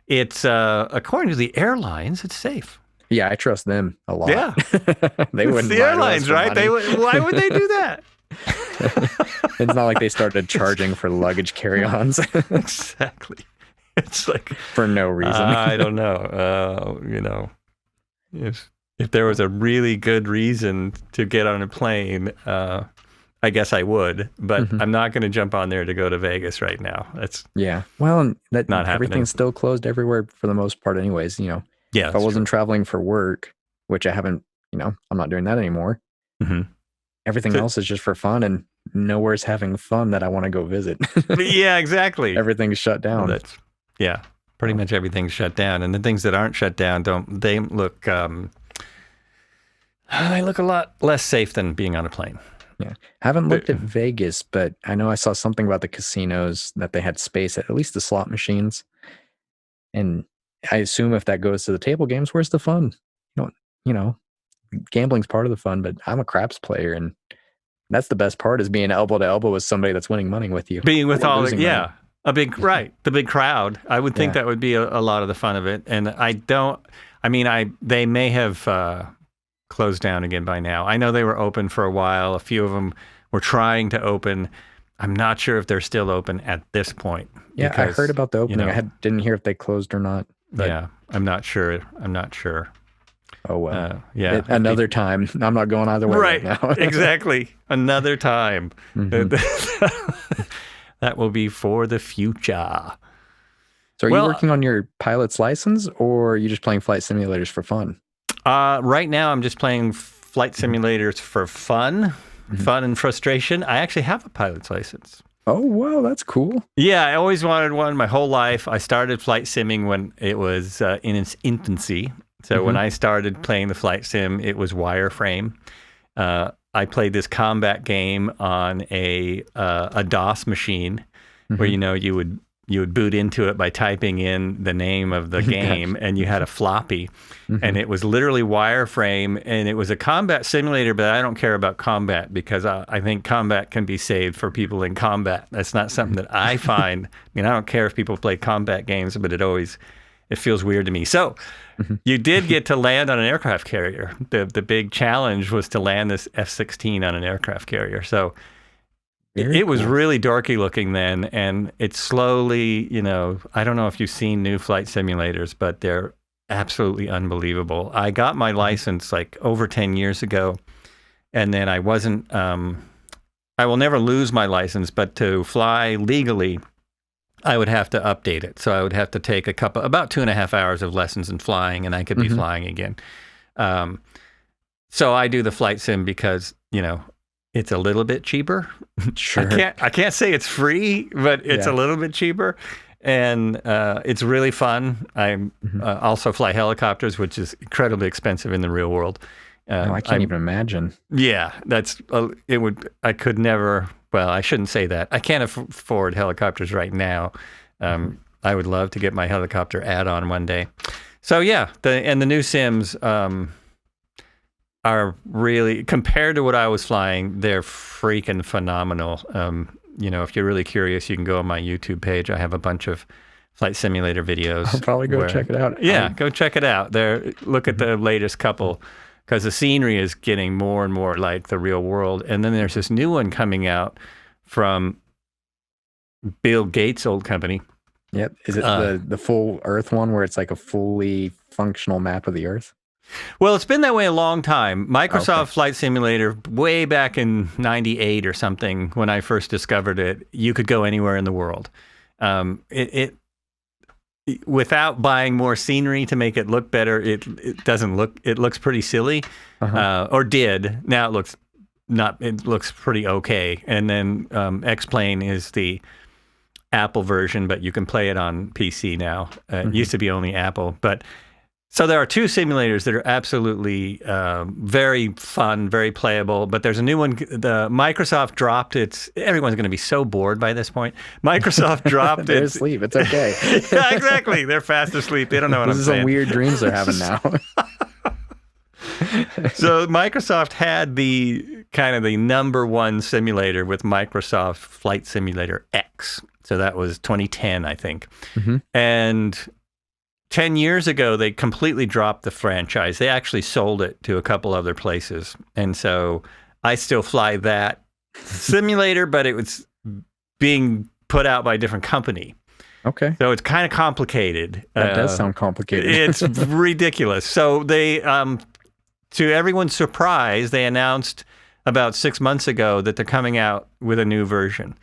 it's according to the airlines, it's safe. Yeah, I trust them a lot. Yeah, they wouldn't. It's the airlines, right? Why would they do that? It's not like they started charging for luggage carry-ons. Exactly. It's like for no reason. I don't know. If there was a really good reason to get on a plane, I guess I would, but I'm not going to jump on there to go to Vegas right now. Well, and that not happening. Everything's still closed everywhere for the most part, anyways. Yeah. If I wasn't traveling for work, which I haven't, I'm not doing that anymore. Everything else is just for fun, and nowhere's having fun that I want to go visit. Yeah, exactly. Everything's shut down. Pretty much everything's shut down, and the things that aren't shut down they look they look a lot less safe than being on a plane. Yeah, haven't looked at Vegas, but I know I saw something about the casinos that they had space at least the slot machines, and I assume if that goes to the table games, where's the fun? Gambling's part of the fun, but I'm a craps player, and that's the best part is being elbow to elbow with somebody that's winning money with you. Being with all the the big crowd. I would think that would be a lot of the fun of it, and they may have closed down again by now. I know they were open for a while. A few of them were trying to open. I'm not sure if they're still open at this point. Yeah, I heard about the opening. I didn't hear if they closed or not. Yeah, I'm not sure. Oh, well. Another time. I'm not going either way right now. Exactly. Another time. That will be for the future. So are you working on your pilot's license, or are you just playing flight simulators for fun? Right now, I'm just playing flight simulators for fun and frustration. I actually have a pilot's license. Oh, wow. That's cool. Yeah, I always wanted one my whole life. I started flight simming when it was in its infancy. So when I started playing the flight sim, it was wireframe. I played this combat game on a DOS machine where, you would boot into it by typing in the name of the game, and you had a floppy, and it was literally wireframe, and it was a combat simulator, but I don't care about combat because I think combat can be saved for people in combat. That's not something that I find. I don't care if people play combat games, but it feels weird to me. So you did get to land on an aircraft carrier. The big challenge was to land this F-16 on an aircraft carrier. So it was really dorky looking then, and it's slowly, I don't know if you've seen new flight simulators, but they're absolutely unbelievable. I got my license like over 10 years ago, and then I wasn't, I will never lose my license, but to fly legally, I would have to update it. So I would have to take about 2.5 hours of lessons in flying, and I could be flying again. So I do the flight sim because, it's a little bit cheaper. Sure. I can't say it's free, but it's a little bit cheaper. And it's really fun. I also fly helicopters, which is incredibly expensive in the real world. I can't even imagine. Yeah, I could never, well, I shouldn't say that. I can't afford helicopters right now. I would love to get my helicopter add-on one day. So yeah, the new Sims are really, compared to what I was flying, they're freaking phenomenal. If you're really curious, you can go on my YouTube page. I have a bunch of flight simulator videos. I'll probably go check it out. Yeah, go check it out. Look at the latest couple, because the scenery is getting more and more like the real world. And then there's this new one coming out from Bill Gates' old company. Yep. Is it the full Earth one where it's like a fully functional map of the Earth? Well, it's been that way a long time. Microsoft Flight Simulator, way back in 98 or something, when I first discovered it, you could go anywhere in the world. Without buying more scenery to make it look better, it doesn't look, it looks pretty silly, or did. Now it looks it looks pretty okay. And then X-Plane is the Apple version, but you can play it on PC now. It used to be only Apple. But so there are two simulators that are absolutely very fun, very playable. But there's a new one. The Microsoft dropped its. Everyone's going to be so bored by this point. Microsoft dropped They're its. asleep. It's okay. Yeah, exactly. They're fast asleep. They don't know what I'm saying. This is some weird dreams they're having now. So Microsoft had the kind of the number one simulator with Microsoft Flight Simulator X. So that was 2010, I think. And 10 years ago, they completely dropped the franchise. They actually sold it to a couple other places. And so I still fly that simulator, but it was being put out by a different company. Okay. So it's kind of complicated. That does sound complicated. It's ridiculous. So they, to everyone's surprise, they announced about 6 months ago that they're coming out with a new version.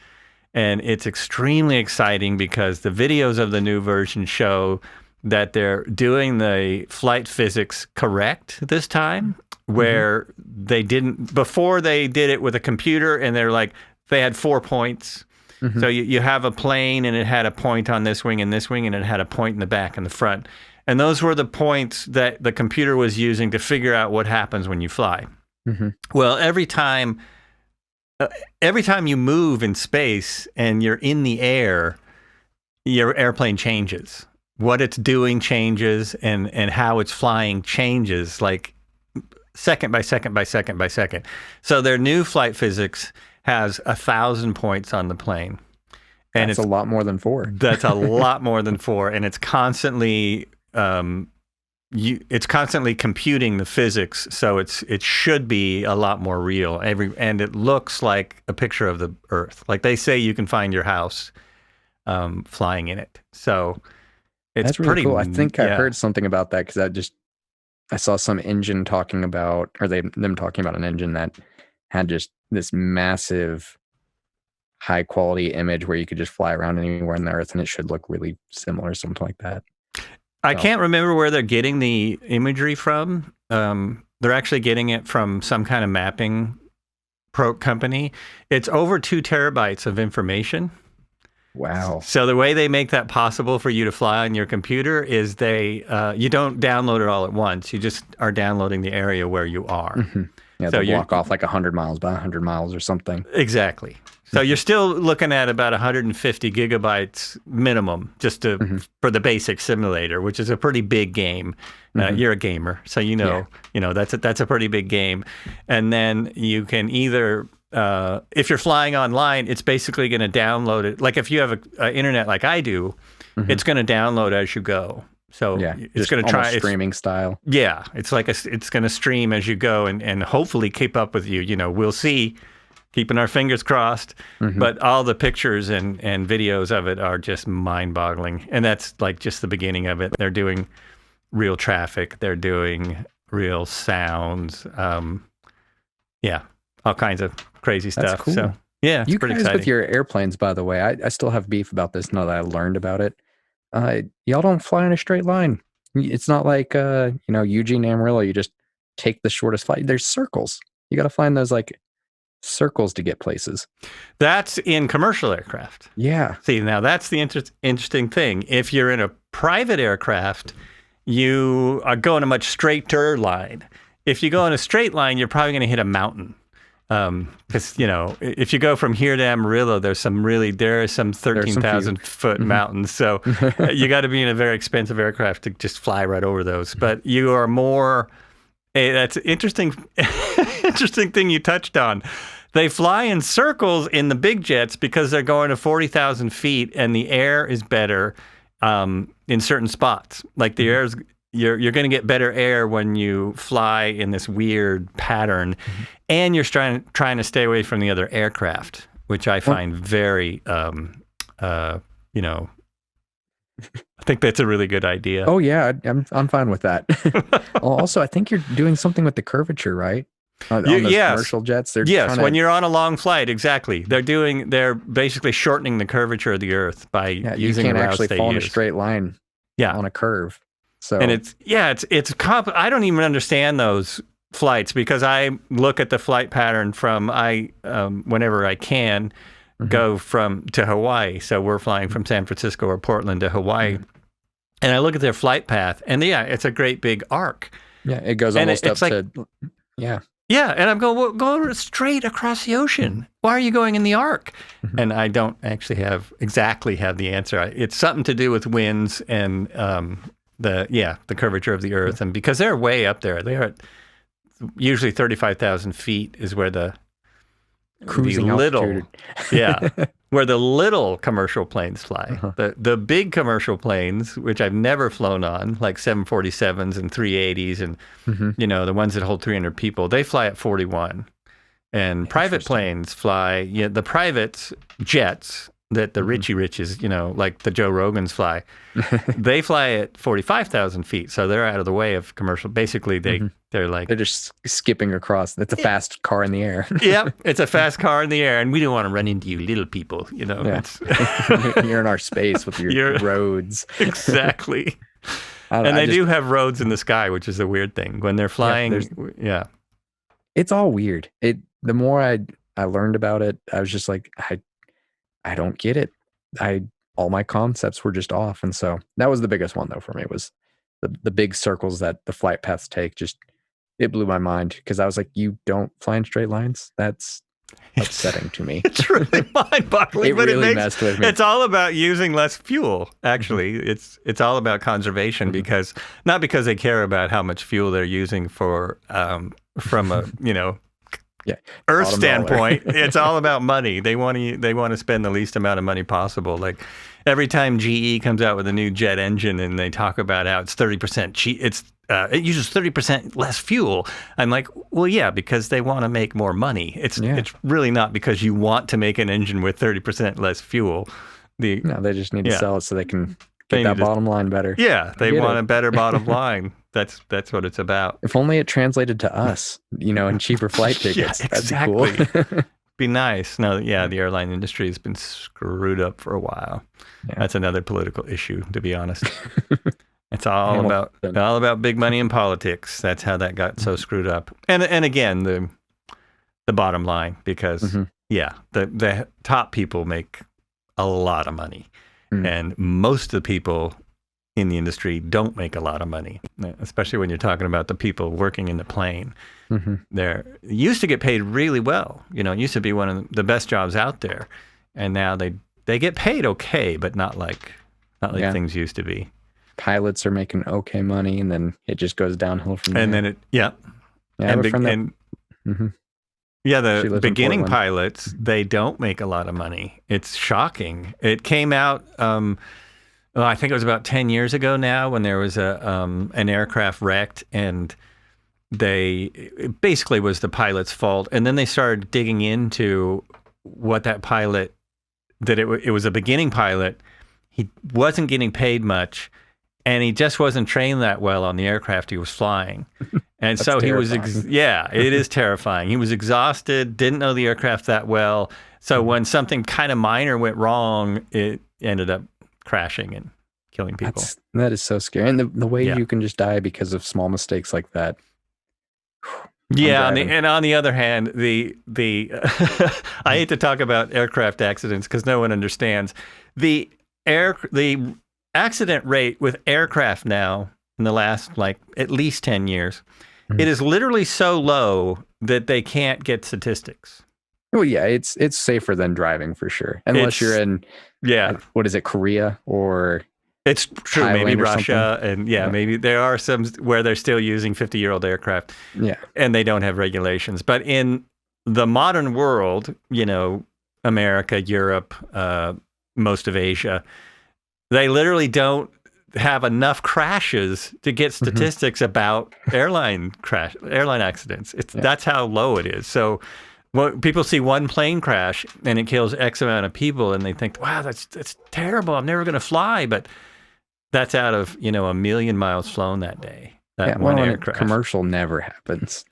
And it's extremely exciting because the videos of the new version show that they're doing the flight physics correct this time, where they didn't, before they did it with a computer and they're like, they had 4 points. So you have a plane and it had a point on this wing and this wing, and it had a point in the back and the front. And those were the points that the computer was using to figure out what happens when you fly. Well, every time you move in space and you're in the air, your airplane changes. What it's doing changes, and how it's flying changes, like second by second by second by second. So their new flight physics has 1,000 points on the plane. And that's a lot more than 4. That's a lot more than 4. And it's constantly it's constantly computing the physics, so it should be a lot more real. And it looks like a picture of the Earth. Like they say, you can find your house flying in it. So it's that's really pretty cool. I think I heard something about that because I saw some engine talking about, or them talking about an engine that had just this massive high quality image where you could just fly around anywhere on the Earth and it should look really similar, something like that. I can't remember where they're getting the imagery from. They're actually getting it from some kind of mapping company. It's over 2 terabytes of information. Wow. So the way they make that possible for you to fly on your computer is you don't download it all at once. You just are downloading the area where you are. Yeah, so they block off like 100 miles by 100 miles or something. Exactly. So you're still looking at about 150 gigabytes minimum just for the basic simulator, which is a pretty big game. You're a gamer, so you know that's a pretty big game. And then you can either if you're flying online, it's basically going to download it. Like if you have a internet like I do, it's going to download as you go. So it's going to try streaming style. Yeah, it's like it's going to stream as you go and hopefully keep up with you. We'll see. Keeping our fingers crossed, but all the pictures and videos of it are just mind-boggling. And that's like just the beginning of it. They're doing real traffic. They're doing real sounds. All kinds of crazy stuff. That's cool. So, yeah, it's pretty exciting. With your airplanes, by the way, I still have beef about this now that I learned about it. Y'all don't fly in a straight line. It's not like, Eugene, Amarillo, you just take the shortest flight. There's circles. You got to find those like circles to get places. That's in commercial aircraft. Yeah. See, now that's the interesting thing. If you're in a private aircraft, you are going a much straighter line. If you go in a straight line, you're probably going to hit a mountain. Because, if you go from here to Amarillo, there are some 13,000 foot mountains. So you got to be in a very expensive aircraft to just fly right over those. But you are more... that's an interesting thing you touched on. They fly in circles in the big jets because they're going to 40,000 feet and the air is better in certain spots. Like the air is, you're going to get better air when you fly in this weird pattern, and you're trying to stay away from the other aircraft, which I find very, I think that's a really good idea. Oh yeah, I'm fine with that. Also, I think you're doing something with the curvature, right? On those commercial jets. When you're on a long flight, exactly. They're basically shortening the curvature of the Earth by using the routes they use. You can't actually fall in a straight line on a curve. So and I don't even understand those flights because I look at the flight pattern from whenever I can go to Hawaii. So we're flying from San Francisco or Portland to Hawaii. And I look at their flight path, and it's a great big arc. Yeah, it goes almost up to, yeah. Yeah, and I'm going, well, go straight across the ocean. Why are you going in the arc? And I don't actually have the answer. It's something to do with winds and the curvature of the Earth. And because they're way up there, they're at usually 35,000 feet is where the cruising altitude. Where the little commercial planes fly. The big commercial planes, which I've never flown on, like 747s and 380s and, the ones that hold 300 people, they fly at 41. And private planes fly, the private jets that the Richie Riches, like the Joe Rogans fly, they fly at 45,000 feet. So they're out of the way of commercial. Basically, they're like... They're just skipping across. It's a fast car in the air. It's a fast car in the air. And we don't want to run into you little people, Yeah. You're in our space with your roads. Exactly. And they do have roads in the sky, which is a weird thing. When they're flying, It's all weird. The more I learned about it, I was just like, I don't get it. All my concepts were just off. And so that was the biggest one though for me, was the big circles that the flight paths take. It blew my mind because I was like, you don't fly in straight lines? That's upsetting to me. It's really mind-boggling. It really messed with me. It's all about using less fuel, actually. It's all about conservation because, not because they care about how much fuel they're using from a, Earth standpoint. It's all about money. They want to spend the least amount of money possible. Like every time GE comes out with a new jet engine and they talk about how it's 30% cheap, it uses 30% less fuel. I'm like, well, yeah, because they want to make more money. It's really not because you want to make an engine with 30% less fuel. They just need to sell it so they can get that bottom line better. Yeah, they want a better bottom line. That's what it's about. If only it translated to us, in cheaper flight tickets. Exactly. That'd be cool. Be nice. No, the airline industry has been screwed up for a while. Yeah. That's another political issue, to be honest. It's all about big money and politics. That's how that got so screwed up. And again, the bottom line, because the top people make a lot of money, and most of the people in the industry don't make a lot of money, especially when you're talking about the people working in the plane. They used to get paid really well. It used to be one of the best jobs out there, and now they get paid okay, but not like things used to be. Pilots are making okay money, and then it just goes downhill from there. And then the beginning pilots, they don't make a lot of money. It's shocking. It came out. I think it was about 10 years ago now when there was an aircraft wrecked, and it basically was the pilot's fault. And then they started digging into what that pilot, that it was a beginning pilot. He wasn't getting paid much, and he just wasn't trained that well on the aircraft he was flying. And so he was, it is terrifying. He was exhausted, didn't know the aircraft that well. So when something kind of minor went wrong, it ended up crashing and killing people. That is so scary. And the way you can just die because of small mistakes like that. And on the other hand, the I hate to talk about aircraft accidents because no one understands. The accident rate with aircraft now in the last at least 10 years, it is literally so low that they can't get statistics. Well, yeah, it's safer than driving for sure. Unless you're in, what is it, Korea or... It's true, Thailand maybe Russia, and maybe there are some where they're still using 50-year-old aircraft, and they don't have regulations. But in the modern world, America, Europe, most of Asia, they literally don't have enough crashes to get statistics about airline accidents. That's how low it is. So people see one plane crash and it kills X amount of people, and they think, wow, that's terrible. I'm never going to fly. But that's out of, 1 million miles flown that day. One aircraft. Commercial never happens.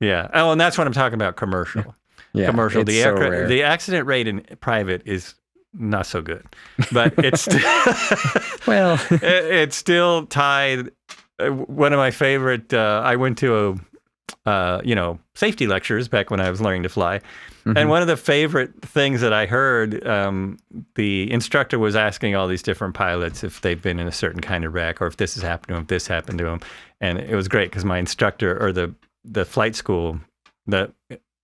Yeah. Oh, and that's what I'm talking about, commercial. Yeah. Commercial. It's the so aircraft, rare. the accident rate in private is not so good. But it's it's still tied. One of my favorite, I went to safety lectures back when I was learning to fly. And one of the favorite things that I heard, the instructor was asking all these different pilots if they've been in a certain kind of wreck or if this has happened to them, if this happened to them. And it was great because my instructor or the flight school, the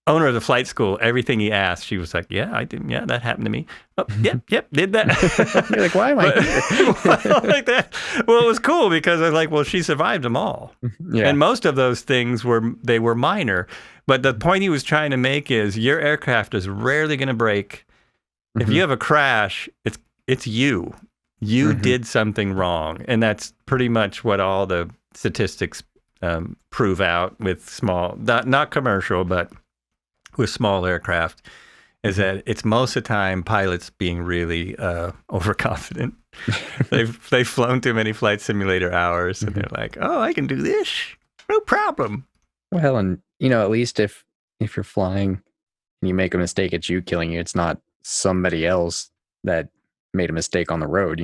owner of the flight school, everything he asked, she was like, yeah, I did. Yeah, that happened to me. Oh, yep, did that. You're like, why am I here? Like that? Well, it was cool because I was like, well, she survived them all. Yeah. And most of those things were minor. But the point he was trying to make is your aircraft is rarely going to break. If you have a crash, it's you. You did something wrong. And that's pretty much what all the statistics prove out with small, not commercial, but with small aircraft, is that it's most of the time pilots being really overconfident. They've flown too many flight simulator hours, and they're like, "Oh, I can do this, no problem." Well, and at least if you're flying and you make a mistake, it's you killing you. It's not somebody else that made a mistake on the road.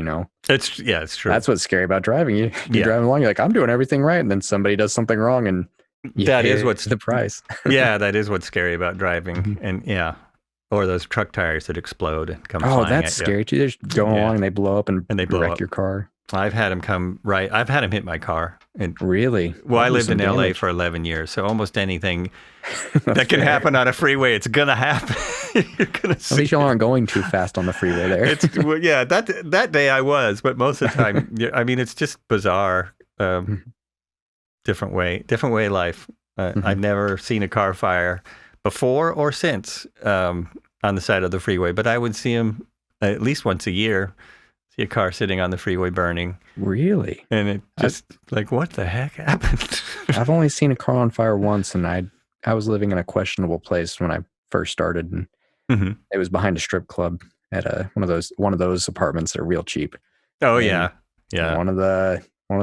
It's true. That's what's scary about driving. You're driving along, you're like, I'm doing everything right, and then somebody does something wrong, and that is what's the price. Yeah, that is what's scary about driving, and or those truck tires that explode and come flying. Oh, that's scary too. They're just going along and they blow up and they wreck your car. I've had them I've had them hit my car. Really? Well, I lived in LA for 11 years, so almost anything that can happen on a freeway, it's gonna happen. You're gonna see. At least you aren't going too fast on the freeway there. That day I was, but most of the time, I mean, it's just bizarre. Different way of life. I've never seen a car fire before or since on the side of the freeway, but I would see them at least once a year. See a car sitting on the freeway burning. Really? And it just like, what the heck happened? I've only seen a car on fire once, and I was living in a questionable place when I first started, and it was behind a strip club at one of those apartments that are real cheap. Oh, and yeah. One of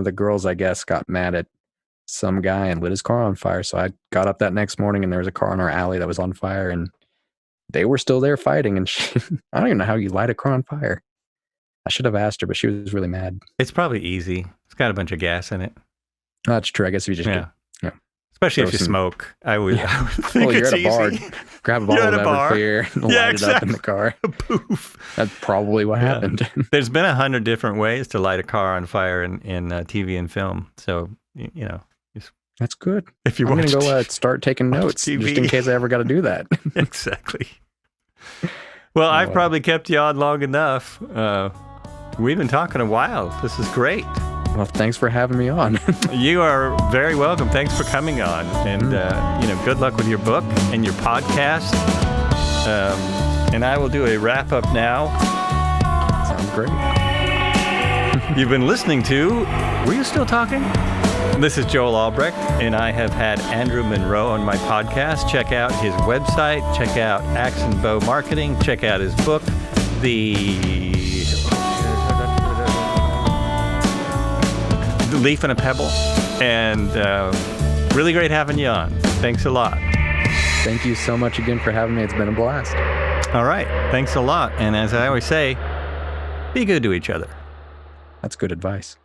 the girls, I guess, got mad at some guy and lit his car on fire. So I got up that next morning, and there was a car in our alley that was on fire, and they were still there fighting. And I don't even know how you light a car on fire. I should have asked her, but she was really mad. It's probably easy. It's got a bunch of gas in it. That's true. I guess if you just especially if you smoke, I would think you're it's at a bar, easy. grab a bottle of Everclear, and light it up in the car. Poof. That's probably what happened. There's been 100 different ways to light a car on fire in TV and film. So, that's good. If you I'm going to go start taking notes TV. just in case I ever got to do that. Exactly. Well, I've probably kept you on long enough. We've been talking a while. This is great. Well, thanks for having me on. You are very welcome. Thanks for coming on. And, good luck with your book and your podcast. And I will do a wrap up now. Sounds great. You've been listening to Were You Still Talking? This is Joel Albrecht, and I have had Andrew Monroe on my podcast. Check out his website. Check out Axe and Bow Marketing. Check out his book, The Leaf and a Pebble. And really great having you on. Thanks a lot. Thank you so much again for having me. It's been a blast. All right. Thanks a lot. And as I always say, be good to each other. That's good advice.